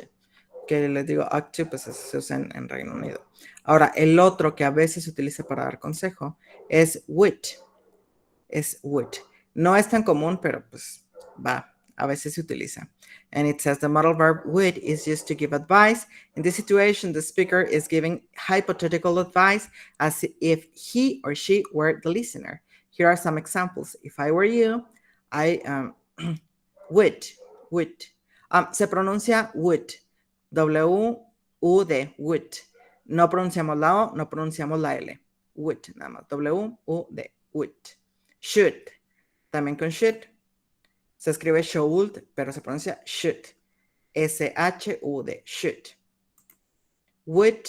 Que les digo ought to, pues se usa en Reino Unido. Ahora, el otro que a veces se utiliza para dar consejo es would. Es would. No es tan común, pero pues va. A veces se utiliza. And it says the modal verb would is used to give advice. In this situation, the speaker is giving hypothetical advice as if he or she were the listener. Here are some examples. If I were you, I would. Se pronuncia would. W-U-D, would. No pronunciamos la O, no pronunciamos la L. Would, nada más. W-U-D, would. Should. También con should. Se escribe should, pero se pronuncia should. S-H-U-D, should. Would,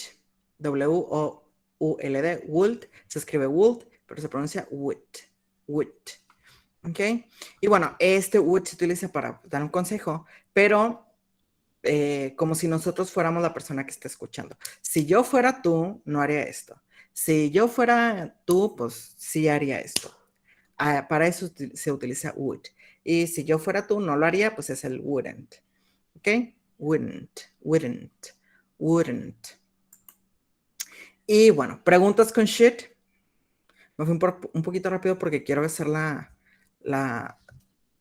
W-O-U-L-D, would. Se escribe would, pero se pronuncia would. Would. ¿Ok? Y bueno, este would se utiliza para dar un consejo, pero como si nosotros fuéramos la persona que está escuchando. Si yo fuera tú, no haría esto. Si yo fuera tú, pues sí haría esto. Para eso se utiliza would. Y si yo fuera tú, no lo haría, pues es el wouldn't. ¿Ok? Wouldn't. Y bueno, preguntas con should. Me fui un poquito rápido porque quiero hacer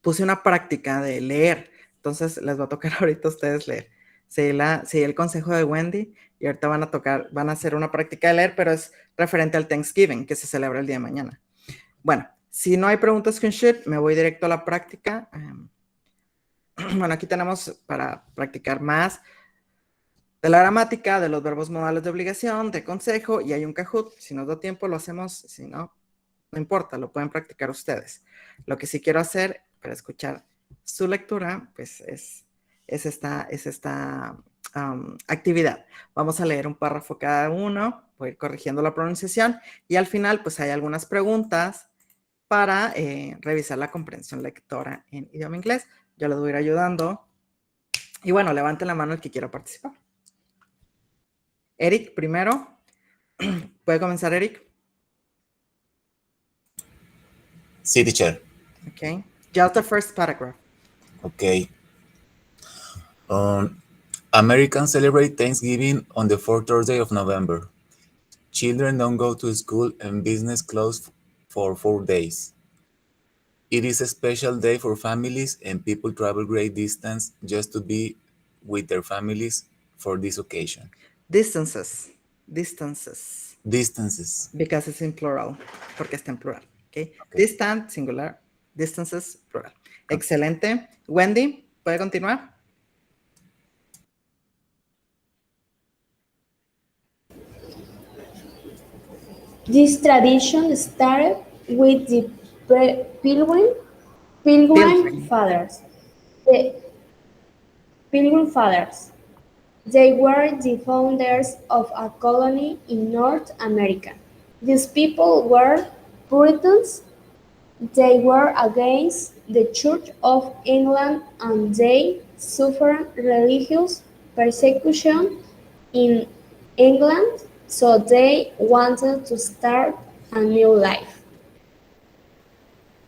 puse una práctica de leer. Entonces les va a tocar ahorita a ustedes leer. Seguí el consejo de Wendy y ahorita van a hacer una práctica de leer, pero es referente al Thanksgiving, que se celebra el día de mañana. Bueno, si no hay preguntas con should, me voy directo a la práctica. Bueno, aquí tenemos para practicar más de la gramática, de los verbos modales de obligación, de consejo, y hay un Kahoot. Si nos da tiempo, lo hacemos. Si no, no importa, lo pueden practicar ustedes. Lo que sí quiero hacer para escuchar su lectura, pues es esta actividad. Vamos a leer un párrafo cada uno, voy a ir corrigiendo la pronunciación, y al final, pues hay algunas preguntas para revisar la comprensión lectora en idioma inglés. Yo les voy a ir ayudando. Y bueno, levanten la mano el que quiera participar. Eric, primero. ¿Puede comenzar, Eric? Sí, teacher. Okay. Just the first paragraph. Okay. Americans celebrate Thanksgiving on the fourth Thursday of November. Children don't go to school and business closed for 4 days. It is a special day for families and people travel great distance just to be with their families for this occasion. Distances. Distances. Distances. Because it's in plural. Porque está en plural. Okay. Okay. Distant, singular. Distances, plural. Excelente. Wendy, ¿puede continuar? This tradition started with the Pilgrim Pilgrim. Fathers. The Pilgrim Fathers. They were the founders of a colony in North America. These people were Puritans. They were against the Church of England and they suffered religious persecution in England, so they wanted to start a new life.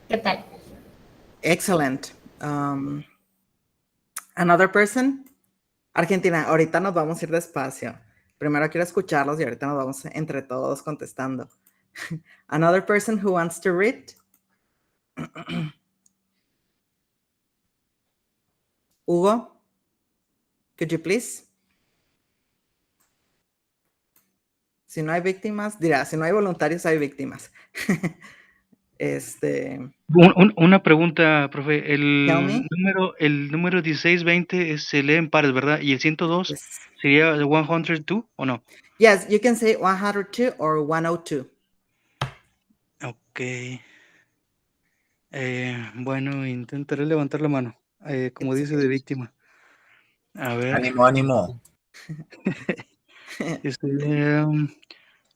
¿Qué tal? Excellent. Another person? Argentina, ahorita nos vamos a ir despacio. Primero quiero escucharlos y ahorita nos vamos entre todos contestando. Another person who wants to read? Hugo, could you please? Si no hay víctimas, dirá, si no hay voluntarios, hay víctimas. Una pregunta, profe. Tell me. El número 1620 se lee en pares, ¿verdad? ¿Y el 102 Yes. sería el 102 o no? Yes, you can say 102 or 102. Ok. Bueno, intentaré levantar la mano, como dice de víctima. A ver. Ánimo, ánimo.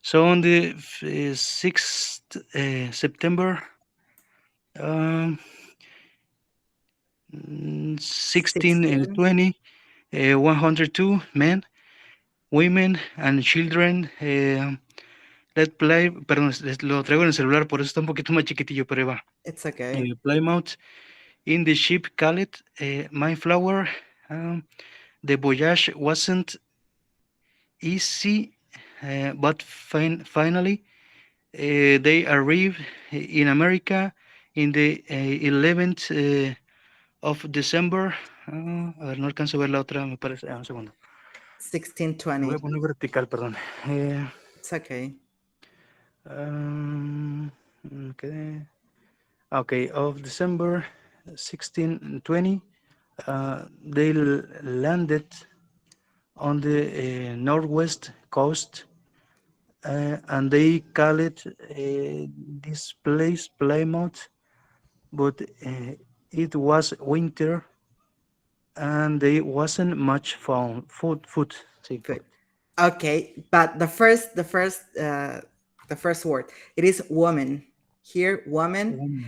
So on the 6th September 16 and 20, 102 men, women and children perdón, lo traigo en el celular, por eso está un poquito más chiquitillo, pero ahí va. It's okay. Plymouth in the ship called Mayflower. The voyage wasn't easy, but finally they arrived in America in the 11th of December. A ver, no alcanzo a ver la otra, me parece. Un segundo. 1620. Voy a poner vertical, perdón. It's okay. Okay, of December 1620, they landed on the northwest coast, and they call it this place Plymouth, but it was winter and there wasn't much food. Sí. Good. Okay, but the first word, it is woman. Here, woman,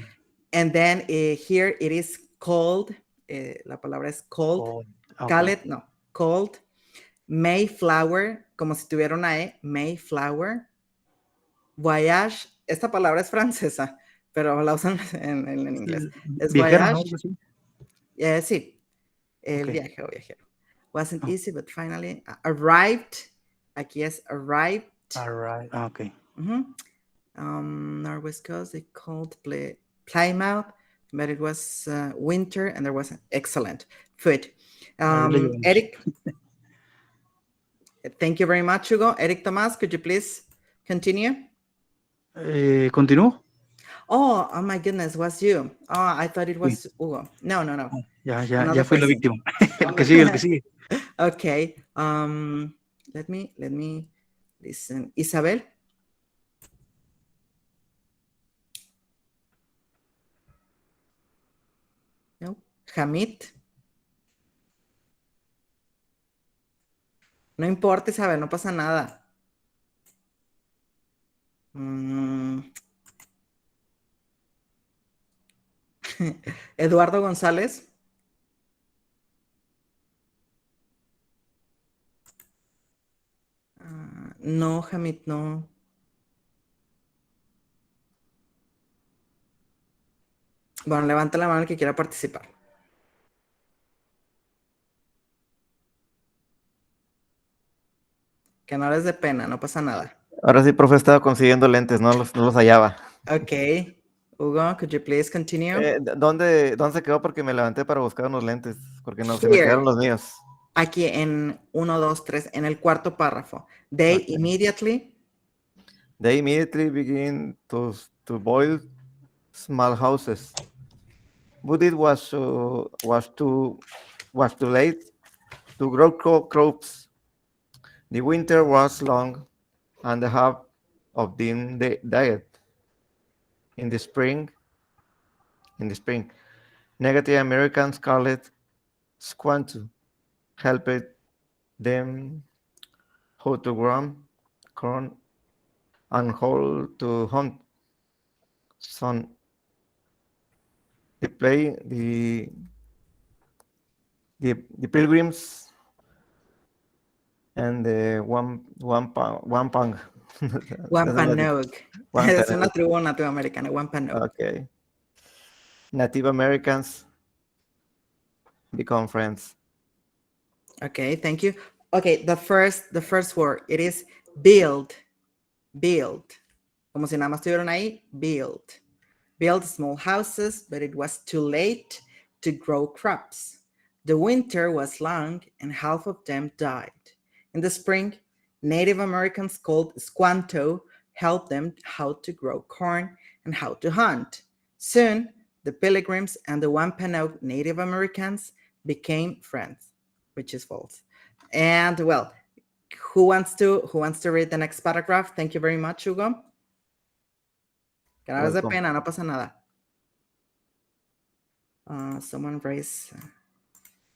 and then here it is cold. La palabra es cold. Okay. Called, no, cold. Mayflower, como si tuviera una E, Mayflower. Voyage, esta palabra es francesa, pero la usan en inglés. Es Viajero, ¿no? voyage. Sí, el viaje o viajero. Wasn't easy, but finally arrived. Aquí es arrived. Arrived, okay. Northwest Coast, they called Plymouth, but it was winter and there was excellent food. Eric, thank you very much, Hugo. Eric Tomas, could you please continue? ¿Continúo? Oh my goodness, was you? Oh, I thought it was Hugo. No. Ya fui la víctima. El que sigue. Okay. Let me listen. Isabel. No. Hamid. No importa, Isabel, no pasa nada. Eduardo González. No, Hamid, no. Bueno, levanta la mano el que quiera participar. Que no les dé pena, no pasa nada. Ahora sí, profe, estaba consiguiendo lentes, no los hallaba. Ok. Hugo, could you please continue? ¿Dónde se quedó? Porque me levanté para buscar unos lentes, porque no se me Here. quedaron los míos. Aquí en 1, 2, 3, en el cuarto párrafo. They Okay. immediately begin to build small houses, but it was too late to grow crops. The winter was long, and the half of them died. In the spring, Native American Scarlet Squanto helped them how to grow corn and how to hunt. Son, the pilgrims and the Wampang. Wampanoag. Es una Wampanoag. tribu nativoamericana, Wampanoag. Okay. Native Americans become friends. Okay, thank you. Okay, the first word, it is build. Build. Como si nada más estuvieron ahí, build. Build small houses, but it was too late to grow crops. The winter was long and half of them died. In the spring, Native Americans called Squanto helped them how to grow corn and how to hunt. Soon, the Pilgrims and the Wampanoag Native Americans became friends, which is false. And well, who wants to read the next paragraph? Thank you very much, Hugo. Que no de pena, no pasa nada. Someone raise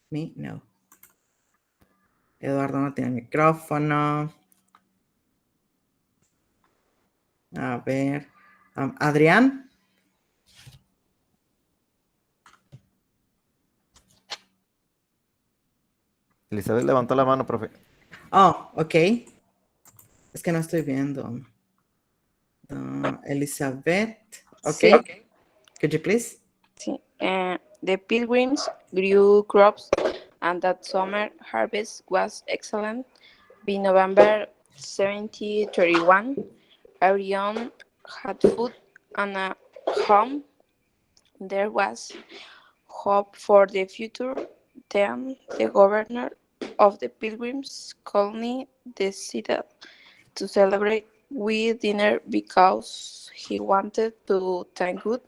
me? No. Eduardo no tiene micrófono. A ver. Adrián. Elizabeth levantó la mano, profe. Oh, ok. Es que no estoy viendo. Elizabeth. Okay. Sí. Could you please? Sí. The pilgrims grew crops, and that summer harvest was excellent. By November 1731, everyone had food and a home. There was hope for the future. Then the governor of the pilgrims colony decided to celebrate with dinner because he wanted to thank God.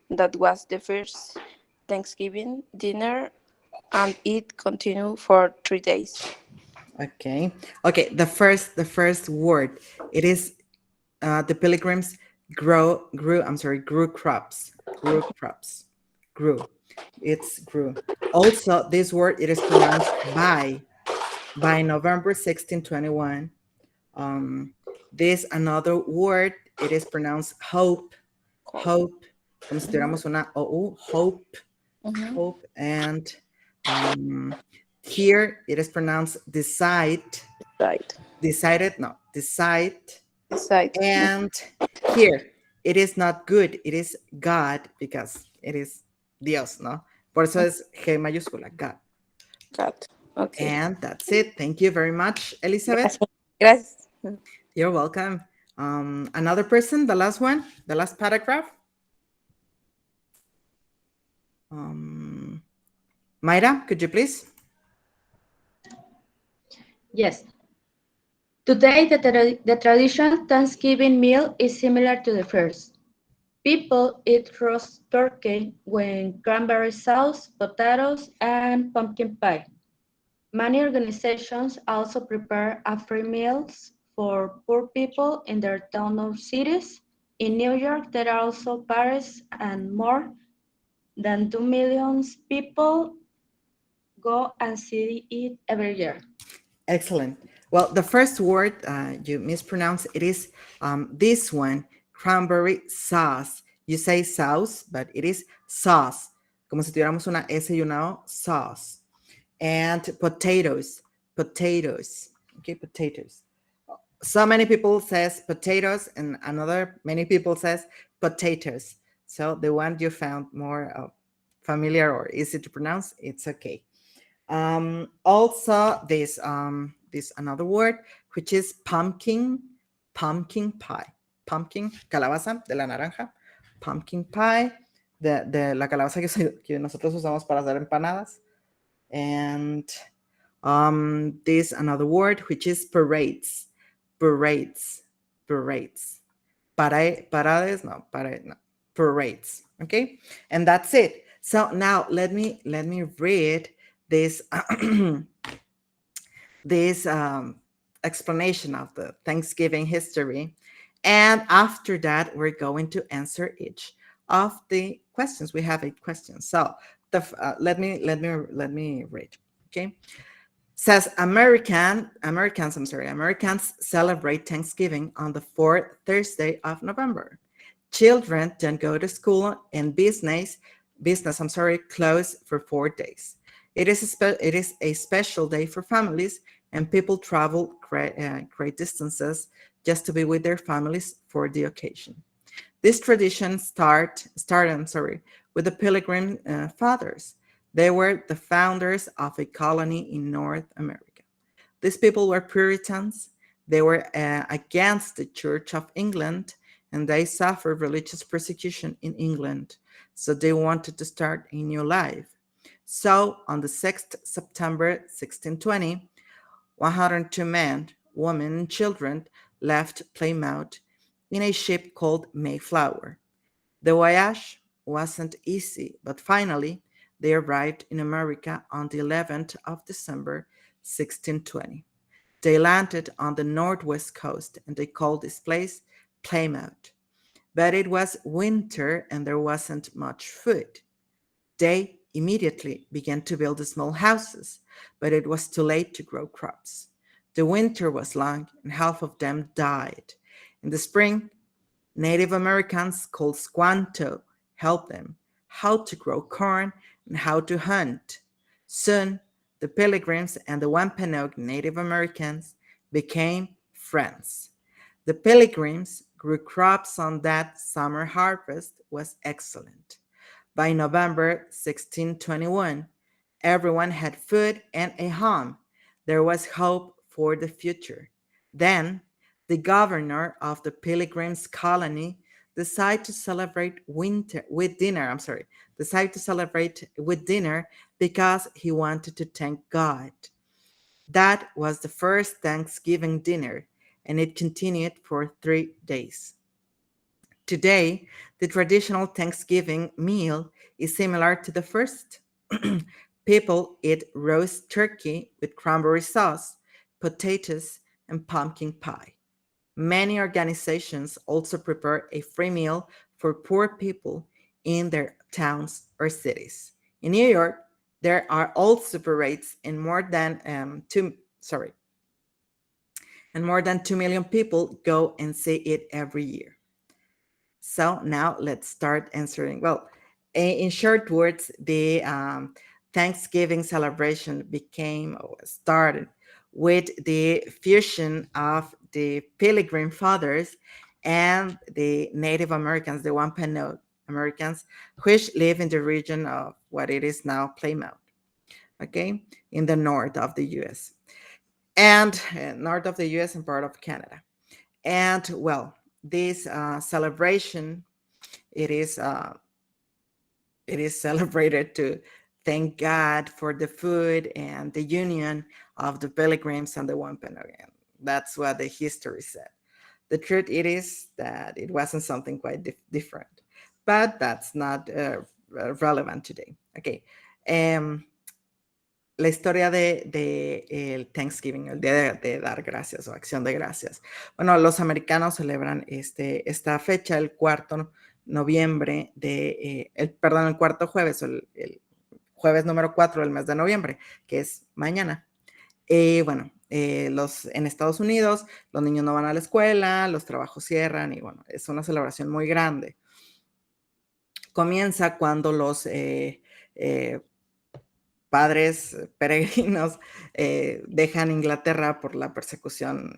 That was the first Thanksgiving dinner, and it continued for 3 days. Okay. Okay. The first word. It is the pilgrims grew crops. Grew. It's grew. Also, this word, it is pronounced by November 1621. This another word, it is pronounced hope. Hope. Como si tuviéramos una OU, hope. Hope. And here it is pronounced decide. Right. Decided, no, decide. Decide. And here it is not good, it is God, because it is Dios, ¿no? Por eso es G mayúscula, God. God. Okay. And that's it. Thank you very much, Elizabeth. Gracias. You're welcome. Another person, the last one, the last paragraph. Mayra, could you please? Yes. Today, the traditional Thanksgiving meal is similar to the first. People eat roast turkey with cranberry sauce, potatoes, and pumpkin pie. Many organizations also prepare free meals for poor people in their town or cities. In New York, there are also parties, and more than 2 million people go and see it every year. Excellent. Well, the first word you mispronounced, it is this one, cranberry sauce. You say sauce, but it is sauce. Como si tuviéramos una S y una O, sauce. And potatoes. Okay, potatoes. So many people says potatoes, and many people says potatoes. So the one you found more familiar or easy to pronounce, it's okay. Also, this another word, which is pumpkin pie. Pumpkin, calabaza de la naranja. pumpkin pie, la calabaza que nosotros usamos para hacer empanadas. And this another word, which is parades. Parades. Parades. Parades, no. Parades. Okay? And that's it. So now let me read this this explanation of the Thanksgiving history. And after that, we're going to answer each of the questions. We have 8 questions. So let me read. Okay. Says Americans celebrate Thanksgiving on the 4th Thursday of November. Children then go to school and business close for 4 days. It is a special day for families, and people travel great distances just to be with their families for the occasion. This tradition started with the Pilgrim Fathers. They were the founders of a colony in North America. These people were Puritans. They were against the Church of England, and they suffered religious persecution in England. So they wanted to start a new life. So on the 6th September 1620, 102 men, women, and children left Plymouth in a ship called Mayflower. The voyage wasn't easy, but finally they arrived in America on the 11th of December 1620. They landed on the northwest coast, and they called this place Plymouth. But it was winter and there wasn't much food. They immediately began to build small houses, but it was too late to grow crops. The winter was long and half of them died. In the spring, Native Americans called Squanto helped them how to grow corn and how to hunt. Soon, the Pilgrims and the Wampanoag Native Americans became friends. The Pilgrims grew crops on that summer. Harvest was excellent. By November 1621, everyone had food and a home. There was hope for the future. Then, the governor of the Pilgrims colony decided to celebrate with dinner because he wanted to thank God. That was the first Thanksgiving dinner, and it continued for 3 days. Today, the traditional Thanksgiving meal is similar to the first. People eat roast turkey with cranberry sauce, potatoes, and pumpkin pie. Many organizations also prepare a free meal for poor people in their towns or cities. In New York, there are also parades, and more than 2 million people go and see it every year. So now let's start answering. Well, in short words, the Thanksgiving celebration started with the fusion of the Pilgrim Fathers and the Native Americans, the Wampanoag Americans, which live in the region of what it is now Plymouth, okay, in the north of the U.S. and north of the U.S. and part of Canada. And well, this celebration, it is celebrated to thank God for the food and the union of the Pilgrims and the Wampanoag. That's what the history said. The truth it is that it wasn't something quite different, but that's not relevant today. Okay. La historia de el Thanksgiving, el día de dar gracias o acción de gracias. Bueno, los americanos celebran esta fecha el 4 noviembre el cuarto jueves, el jueves número 4 del mes de noviembre, que es mañana. Bueno, en Estados Unidos los niños no van a la escuela, los trabajos cierran y bueno, es una celebración muy grande. Comienza cuando los padres peregrinos dejan Inglaterra por la persecución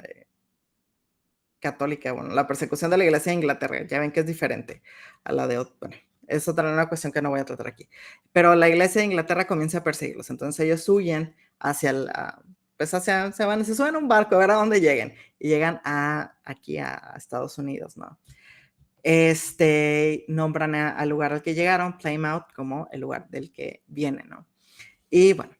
católica, bueno, la persecución de la iglesia de Inglaterra, ya ven que es diferente a la de, bueno, es una cuestión que no voy a tratar aquí, pero la iglesia de Inglaterra comienza a perseguirlos, entonces ellos huyen se suben a un barco a ver a dónde lleguen, y llegan aquí a Estados Unidos, ¿no? nombran al lugar al que llegaron, Plymouth, como el lugar del que vienen, ¿no? Y bueno,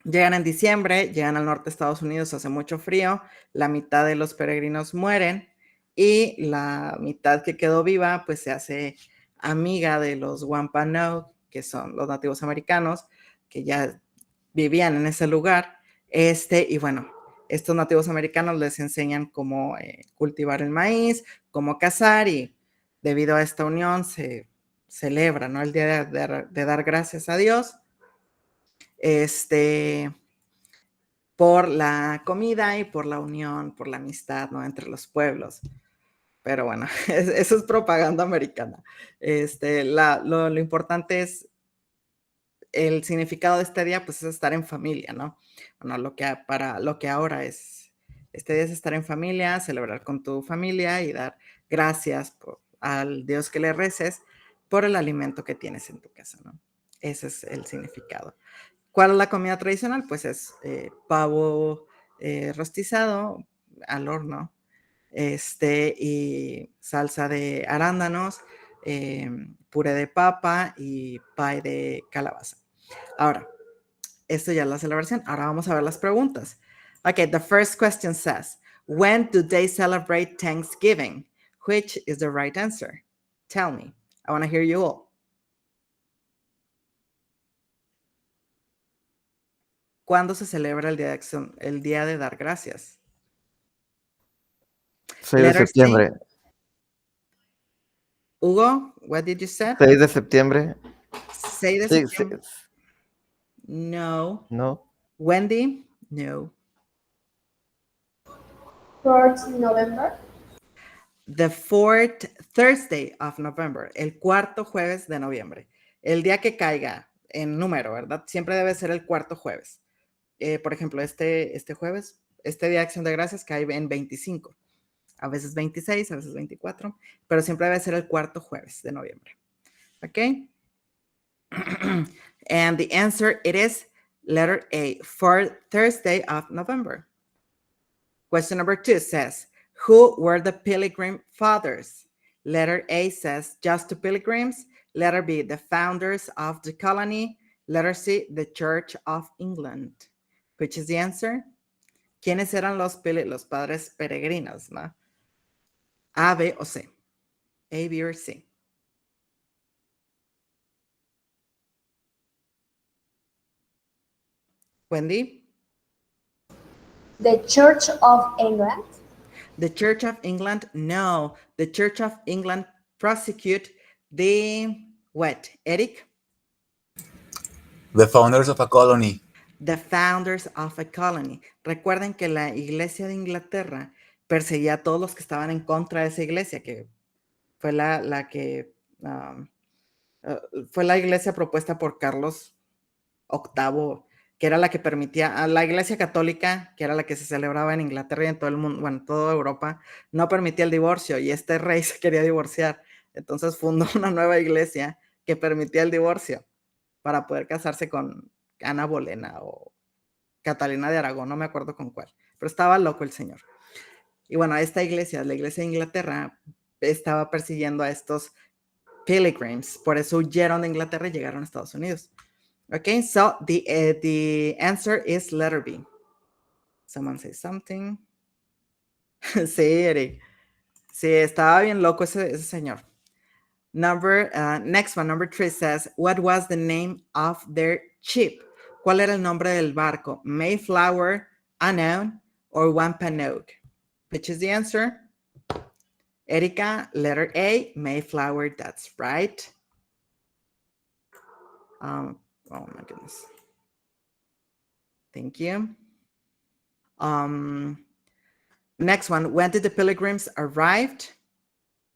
llegan en diciembre, llegan al norte de Estados Unidos, hace mucho frío, la mitad de los peregrinos mueren y la mitad que quedó viva, pues se hace amiga de los Wampanoag, que son los nativos americanos, que ya vivían en ese lugar, y bueno, estos nativos americanos les enseñan cómo cultivar el maíz, cómo cazar, y debido a esta unión se celebra, ¿no? El día de dar gracias a Dios, por la comida y por la unión, por la amistad, ¿no? Entre los pueblos. Pero bueno, eso es propaganda americana. Lo importante es el significado de este día, pues es estar en familia, ¿no? Bueno, para lo que ahora es. Este día es estar en familia, celebrar con tu familia y dar gracias al Dios que le reces por el alimento que tienes en tu casa, ¿no? Ese es el significado. ¿Cuál es la comida tradicional? Pues es pavo rostizado al horno, y salsa de arándanos, puré de papa y pie de calabaza. Ahora, esto ya es la celebración. Ahora vamos a ver las preguntas. Okay, the first question says, when do they celebrate Thanksgiving? Which is the right answer? Tell me. I want to hear you all. ¿Cuándo se celebra el día de dar gracias? 6 de Letter C. septiembre. Hugo, what did you say? 6 de septiembre. 6 de Sí, septiembre. No. no. Wendy? No. 4th November. The fourth Thursday of November, el cuarto jueves de noviembre. El día que caiga en número, ¿verdad? Siempre debe ser el cuarto jueves. Por ejemplo, este jueves, este día de Acción de Gracias cae en 25. A veces 26, a veces 24, pero siempre debe ser el cuarto jueves de noviembre. ¿Ok? And the answer, it is letter A, fourth Thursday of November. Question number 2 says, who were the Pilgrim Fathers? Letter A says, just two pilgrims. Letter B, the founders of the colony. Letter C, the Church of England. Which is the answer? ¿Quiénes eran los padres peregrinos, no? A, B o C. A, B or C. Wendy? The Church of England. The Church of England? No. The Church of England prosecute the what? Eric? The founders of a colony. The founders of a colony. Recuerden que la Iglesia de Inglaterra perseguía a todos los que estaban en contra de esa iglesia, que fue fue la iglesia propuesta por Carlos VIII, que era la que permitía a la iglesia católica, que era la que se celebraba en Inglaterra y en todo el mundo, bueno, en toda Europa, no permitía el divorcio y este rey se quería divorciar. Entonces fundó una nueva iglesia que permitía el divorcio para poder casarse con Ana Bolena o Catalina de Aragón, no me acuerdo con cuál, pero estaba loco el señor. Y bueno, esta iglesia, la iglesia de Inglaterra, estaba persiguiendo a estos pilgrims, por eso huyeron de Inglaterra y llegaron a Estados Unidos. Okay, so the answer is letter B. Someone say something. Sí, Eric. Sí, estaba bien loco ese señor. Next one, number 3 says, what was the name of their ship? ¿Cuál era el nombre del barco? Mayflower, Unknown, or Wampanoag? Which is the answer? Erika, letter A, Mayflower, that's right. Oh my goodness. Thank you. Next one, when did the pilgrims arrive?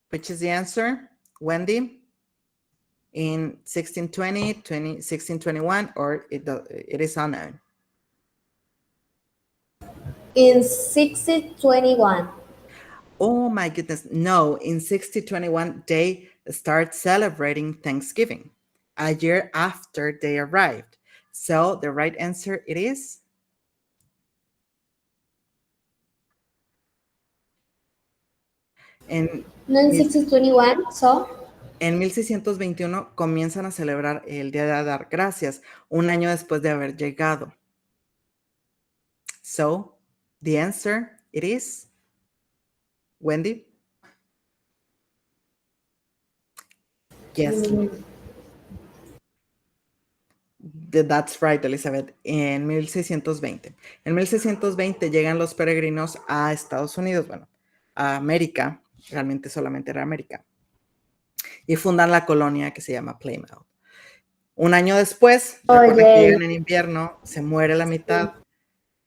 Which is the answer? Wendy? In 1620, 1621, or it is unknown? In 1621. Oh my goodness, no. In 1621, they start celebrating Thanksgiving, a year after they arrived. So the right answer, it is? En, No in mil- 1621, so en 1621 comienzan a celebrar el Día de Dar Gracias, un año después de haber llegado. So, the answer, it is, Wendy? Yes, that's right, Elizabeth, en 1620. En 1620 llegan los peregrinos a Estados Unidos, bueno, a América, realmente solamente era América, y fundan la colonia que se llama Plymouth. Un año después, recuerden que Oye. llegan en invierno, se muere la mitad,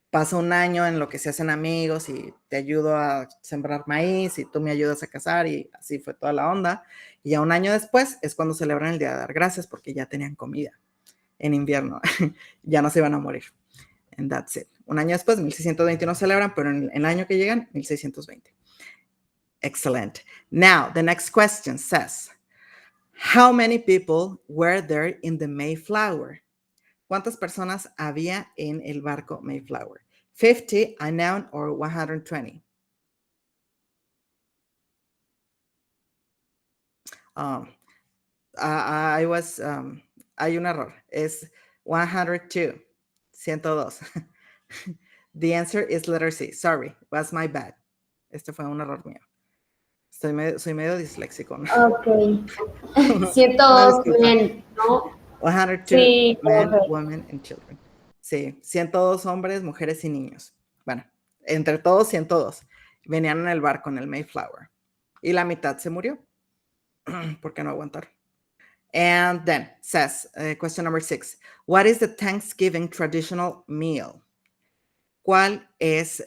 pasa un año en lo que se hacen amigos y te ayudo a sembrar maíz y tú me ayudas a cazar y así fue toda la onda. Y ya un año después es cuando celebran el Día de Dar Gracias porque ya tenían comida en invierno, ya no se iban a morir. And that's it. Un año después, 1621 celebran, pero en el año que llegan, 1620. Excellent. Now, the next question says, how many people were there in the Mayflower? ¿Cuántas personas había en el barco Mayflower? 50, a noun, or 120? Hay un error. Es 102, 102. The answer is letter C. Sorry, was my bad. Este fue un error mío. Soy medio disléxico, ¿no? Ok. 102 disculpa. men, ¿no? 102 Sí, men, correcto. women, and children. Sí, 102 hombres, mujeres y niños. Bueno, entre todos, 102. Venían en el barco, en el Mayflower. Y la mitad se murió. Porque no aguantaron. And then says, question number 6. What is the Thanksgiving traditional meal? ¿Cuál es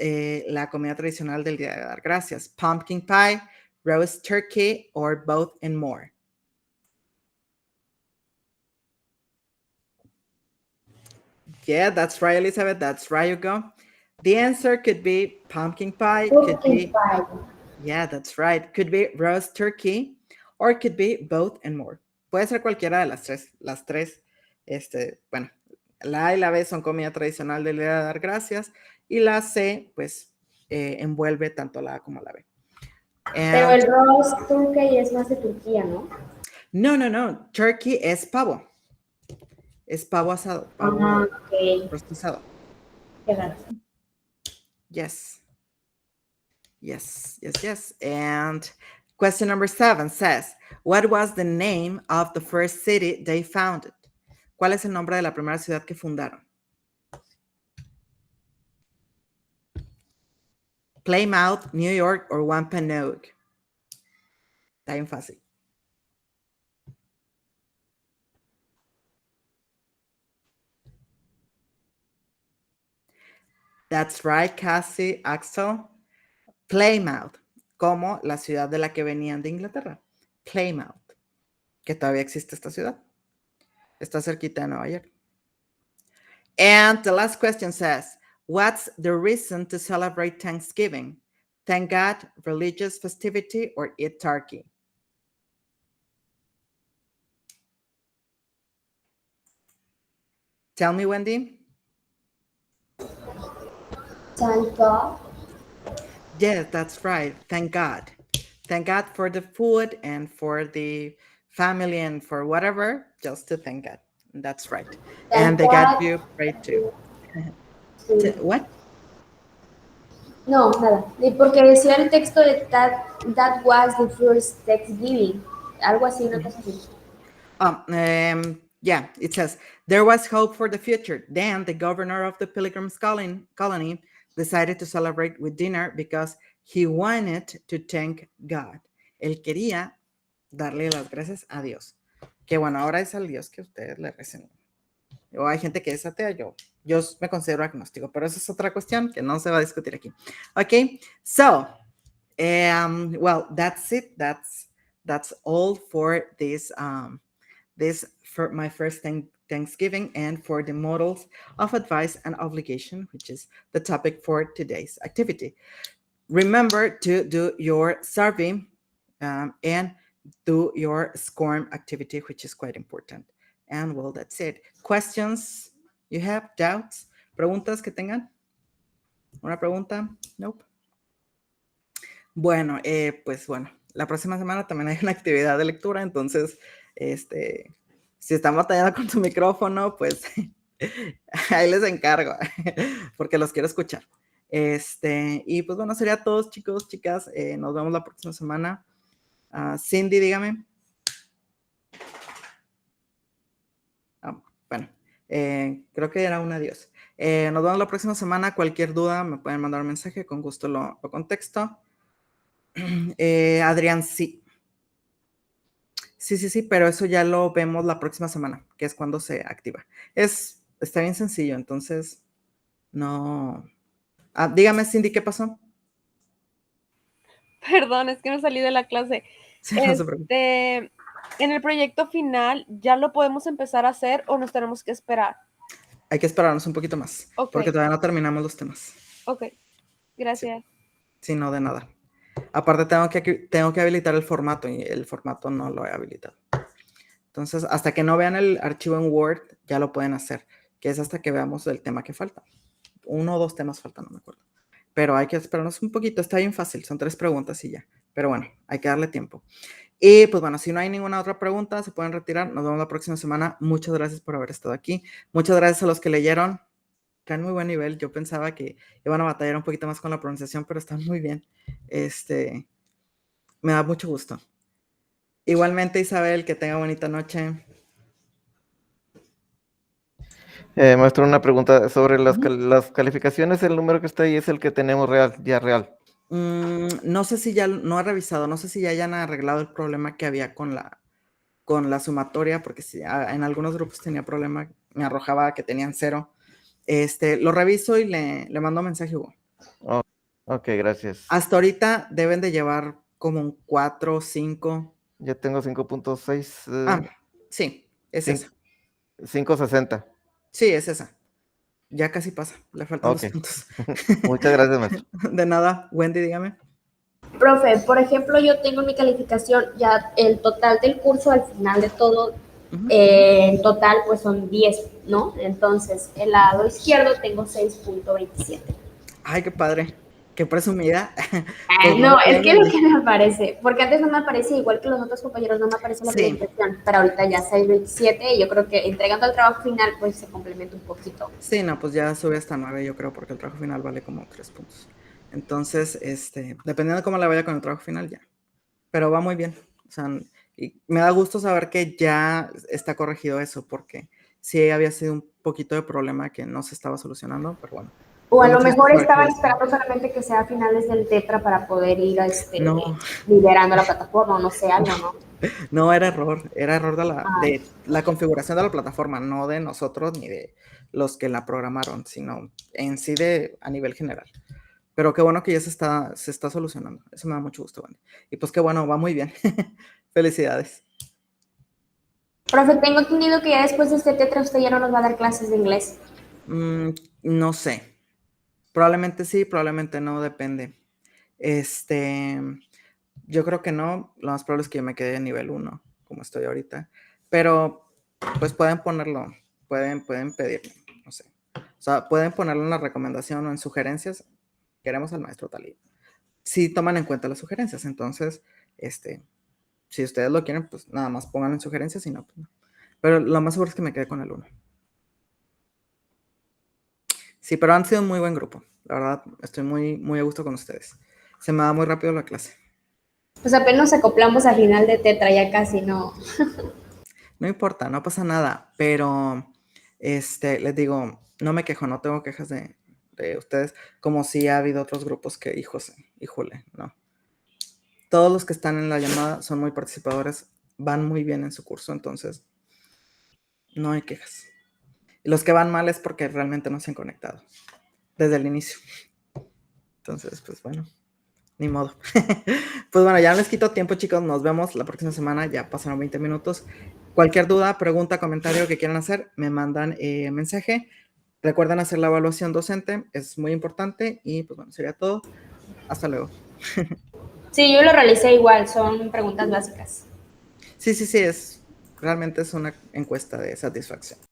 la comida tradicional del Día de Dar Gracias? Pumpkin pie, roast turkey, or both and more? Yeah, that's right, Elizabeth. That's right, you go. The answer could be pumpkin pie. Could be, Pumpkin pie. yeah, that's right. Could be roast turkey, or it could be both and more. Puede ser cualquiera de las tres. Las tres, bueno, la A y la B son comida tradicional del Día de Dar Gracias, y la C, pues, envuelve tanto la A como la B. Pero And, el roast turkey es más de Turquía, ¿no? no. Turkey es pavo. Es pavo asado, pavo Ok. rostizado. Qué raro. Yes. And question number 7 says, what was the name of the first city they founded? ¿Cuál es el nombre de la primera ciudad que fundaron? Plymouth, New York, or Wampanoag? Está bien fácil. That's right, Cassie, Axel. Plymouth, como la ciudad de la que venían de Inglaterra. Plymouth, que todavía existe esta ciudad. Está cerquita de Nueva York. And the last question says, what's the reason to celebrate Thanksgiving? Thank God, religious festivity, or eat turkey? Tell me, Wendy. Thank God. Yes, that's right. Thank God. Thank God for the food and for the family and for whatever, just to thank God. That's right. And they got you prayed too. Sí. What? No, nada. Porque decía el texto de that was the first Thanksgiving. Algo así, una cosa así. Yeah, it says, there was hope for the future. Then the governor of the Pilgrims colony decided to celebrate with dinner because he wanted to thank God. Él quería darle las gracias a Dios. Que bueno, ahora es al Dios que ustedes le recen. O hay gente que es atea, yo me considero agnóstico, pero eso es otra cuestión que no se va a discutir aquí. Okay, so, well, that's it. That's all for this, for my first Thanksgiving and for the models of advice and obligation, which is the topic for today's activity. Remember to do your survey and do your SCORM activity, which is quite important. And well, that's it. Questions you have? Doubts? Preguntas que tengan? ¿Una pregunta? Nope. Bueno, pues bueno, la próxima semana también hay una actividad de lectura, entonces, si están batallando con su micrófono, pues ahí les encargo, porque los quiero escuchar. Y pues bueno, sería todo, chicos, chicas. Nos vemos la próxima semana. Cindy, dígame. Bueno, creo que era un adiós. Nos vemos la próxima semana. Cualquier duda me pueden mandar un mensaje, con gusto lo contesto. Adrián, sí. Sí, pero eso ya lo vemos la próxima semana, que es cuando se activa. Está bien sencillo, entonces no. Dígame, Cindy, ¿qué pasó? Perdón, es que me salí de la clase. Sí, no se preocupe. En el proyecto final, ¿ya lo podemos empezar a hacer o nos tenemos que esperar? Hay que esperarnos un poquito más, Ok. porque todavía no terminamos los temas. Ok, gracias. Sí, no, de nada. Aparte, tengo que habilitar el formato y el formato no lo he habilitado. Entonces, hasta que no vean el archivo en Word, ya lo pueden hacer, que es hasta que veamos el tema que falta. 1 o 2 temas faltan, no me acuerdo. Pero hay que esperarnos un poquito, está bien fácil, son 3 preguntas y ya. Pero bueno, hay que darle tiempo. Y pues bueno, si no hay ninguna otra pregunta, se pueden retirar. Nos vemos la próxima semana. Muchas gracias por haber estado aquí. Muchas gracias a los que leyeron. Traen muy buen nivel. Yo pensaba que iban a batallar un poquito más con la pronunciación, pero están muy bien. Me da mucho gusto. Igualmente, Isabel, que tenga bonita noche. Maestro, una pregunta sobre las calificaciones. ¿El número que está ahí es el que tenemos ya real? No sé si ya, no he revisado, no sé si ya hayan arreglado el problema que había con la sumatoria, porque si, en algunos grupos tenía problema, me arrojaba que tenían 0. Lo reviso y le mando mensaje, Hugo. Oh, ok, gracias. Hasta ahorita deben de llevar como un 4 o 5. Ya tengo 5.6. Sí, es esa. 5.60. Sí, es esa. Ya casi pasa, le faltan Ok. 2 puntos. Muchas gracias, maestro. De nada, Wendy, dígame. Profe, por ejemplo, yo tengo en mi calificación ya el total del curso al final de todo, en total pues son 10, ¿no? Entonces, el lado izquierdo tengo 6.27. Ay, qué padre, qué presumida. No, es que lo que me aparece, porque antes no me aparecía igual que los otros compañeros, no me aparece la calificación, pero ahorita ya 6.27 y yo creo que entregando el trabajo final pues se complementa un poquito. Sí, no, pues ya sube hasta 9, yo creo, porque el trabajo final vale como 3 puntos. Entonces, dependiendo de cómo le vaya con el trabajo final, ya. Pero va muy bien. O sea, y me da gusto saber que ya está corregido eso, porque sí había sido un poquito de problema que no se estaba solucionando, pero bueno. O a lo mejor estaban esperando solamente que sea a finales del tetra para poder ir a liberando la plataforma, o no sé, algo, ¿no? No, era error de la configuración de la plataforma, no de nosotros ni de los que la programaron, sino en sí a nivel general. Pero qué bueno que ya se está solucionando. Eso me da mucho gusto, Wendy. Y pues qué bueno, va muy bien. Felicidades. Profe, tengo entendido que ya después de este tetra usted ya no nos va a dar clases de inglés. No sé. Probablemente sí, probablemente no, depende. Yo creo que no. Lo más probable es que yo me quede en nivel 1, como estoy ahorita. Pero, pues pueden ponerlo, pueden pedirlo, no sé. O sea, pueden ponerlo en la recomendación o en sugerencias. Queremos al maestro Talí. Si toman en cuenta las sugerencias, entonces, si ustedes lo quieren, pues nada más pongan en sugerencias y no, pues no. Pero lo más seguro es que me quede con el 1. Sí, pero han sido un muy buen grupo. La verdad, estoy muy, muy a gusto con ustedes. Se me da muy rápido la clase. Pues apenas nos acoplamos al final de tetra, ya casi no. No importa, no pasa nada, pero les digo, no me quejo, no tengo quejas de ustedes, como si ha habido otros grupos que, híjole, no. Todos los que están en la llamada son muy participadores, van muy bien en su curso, entonces no hay quejas. Y los que van mal es porque realmente no se han conectado desde el inicio. Entonces, pues bueno, ni modo. Pues bueno, ya no les quito tiempo, chicos, nos vemos la próxima semana, ya pasaron 20 minutos. Cualquier duda, pregunta, comentario que quieran hacer, me mandan mensaje. Recuerden hacer la evaluación docente, es muy importante. Y pues bueno, sería todo. Hasta luego. Sí, yo lo realicé igual, son preguntas básicas. Sí, realmente es una encuesta de satisfacción.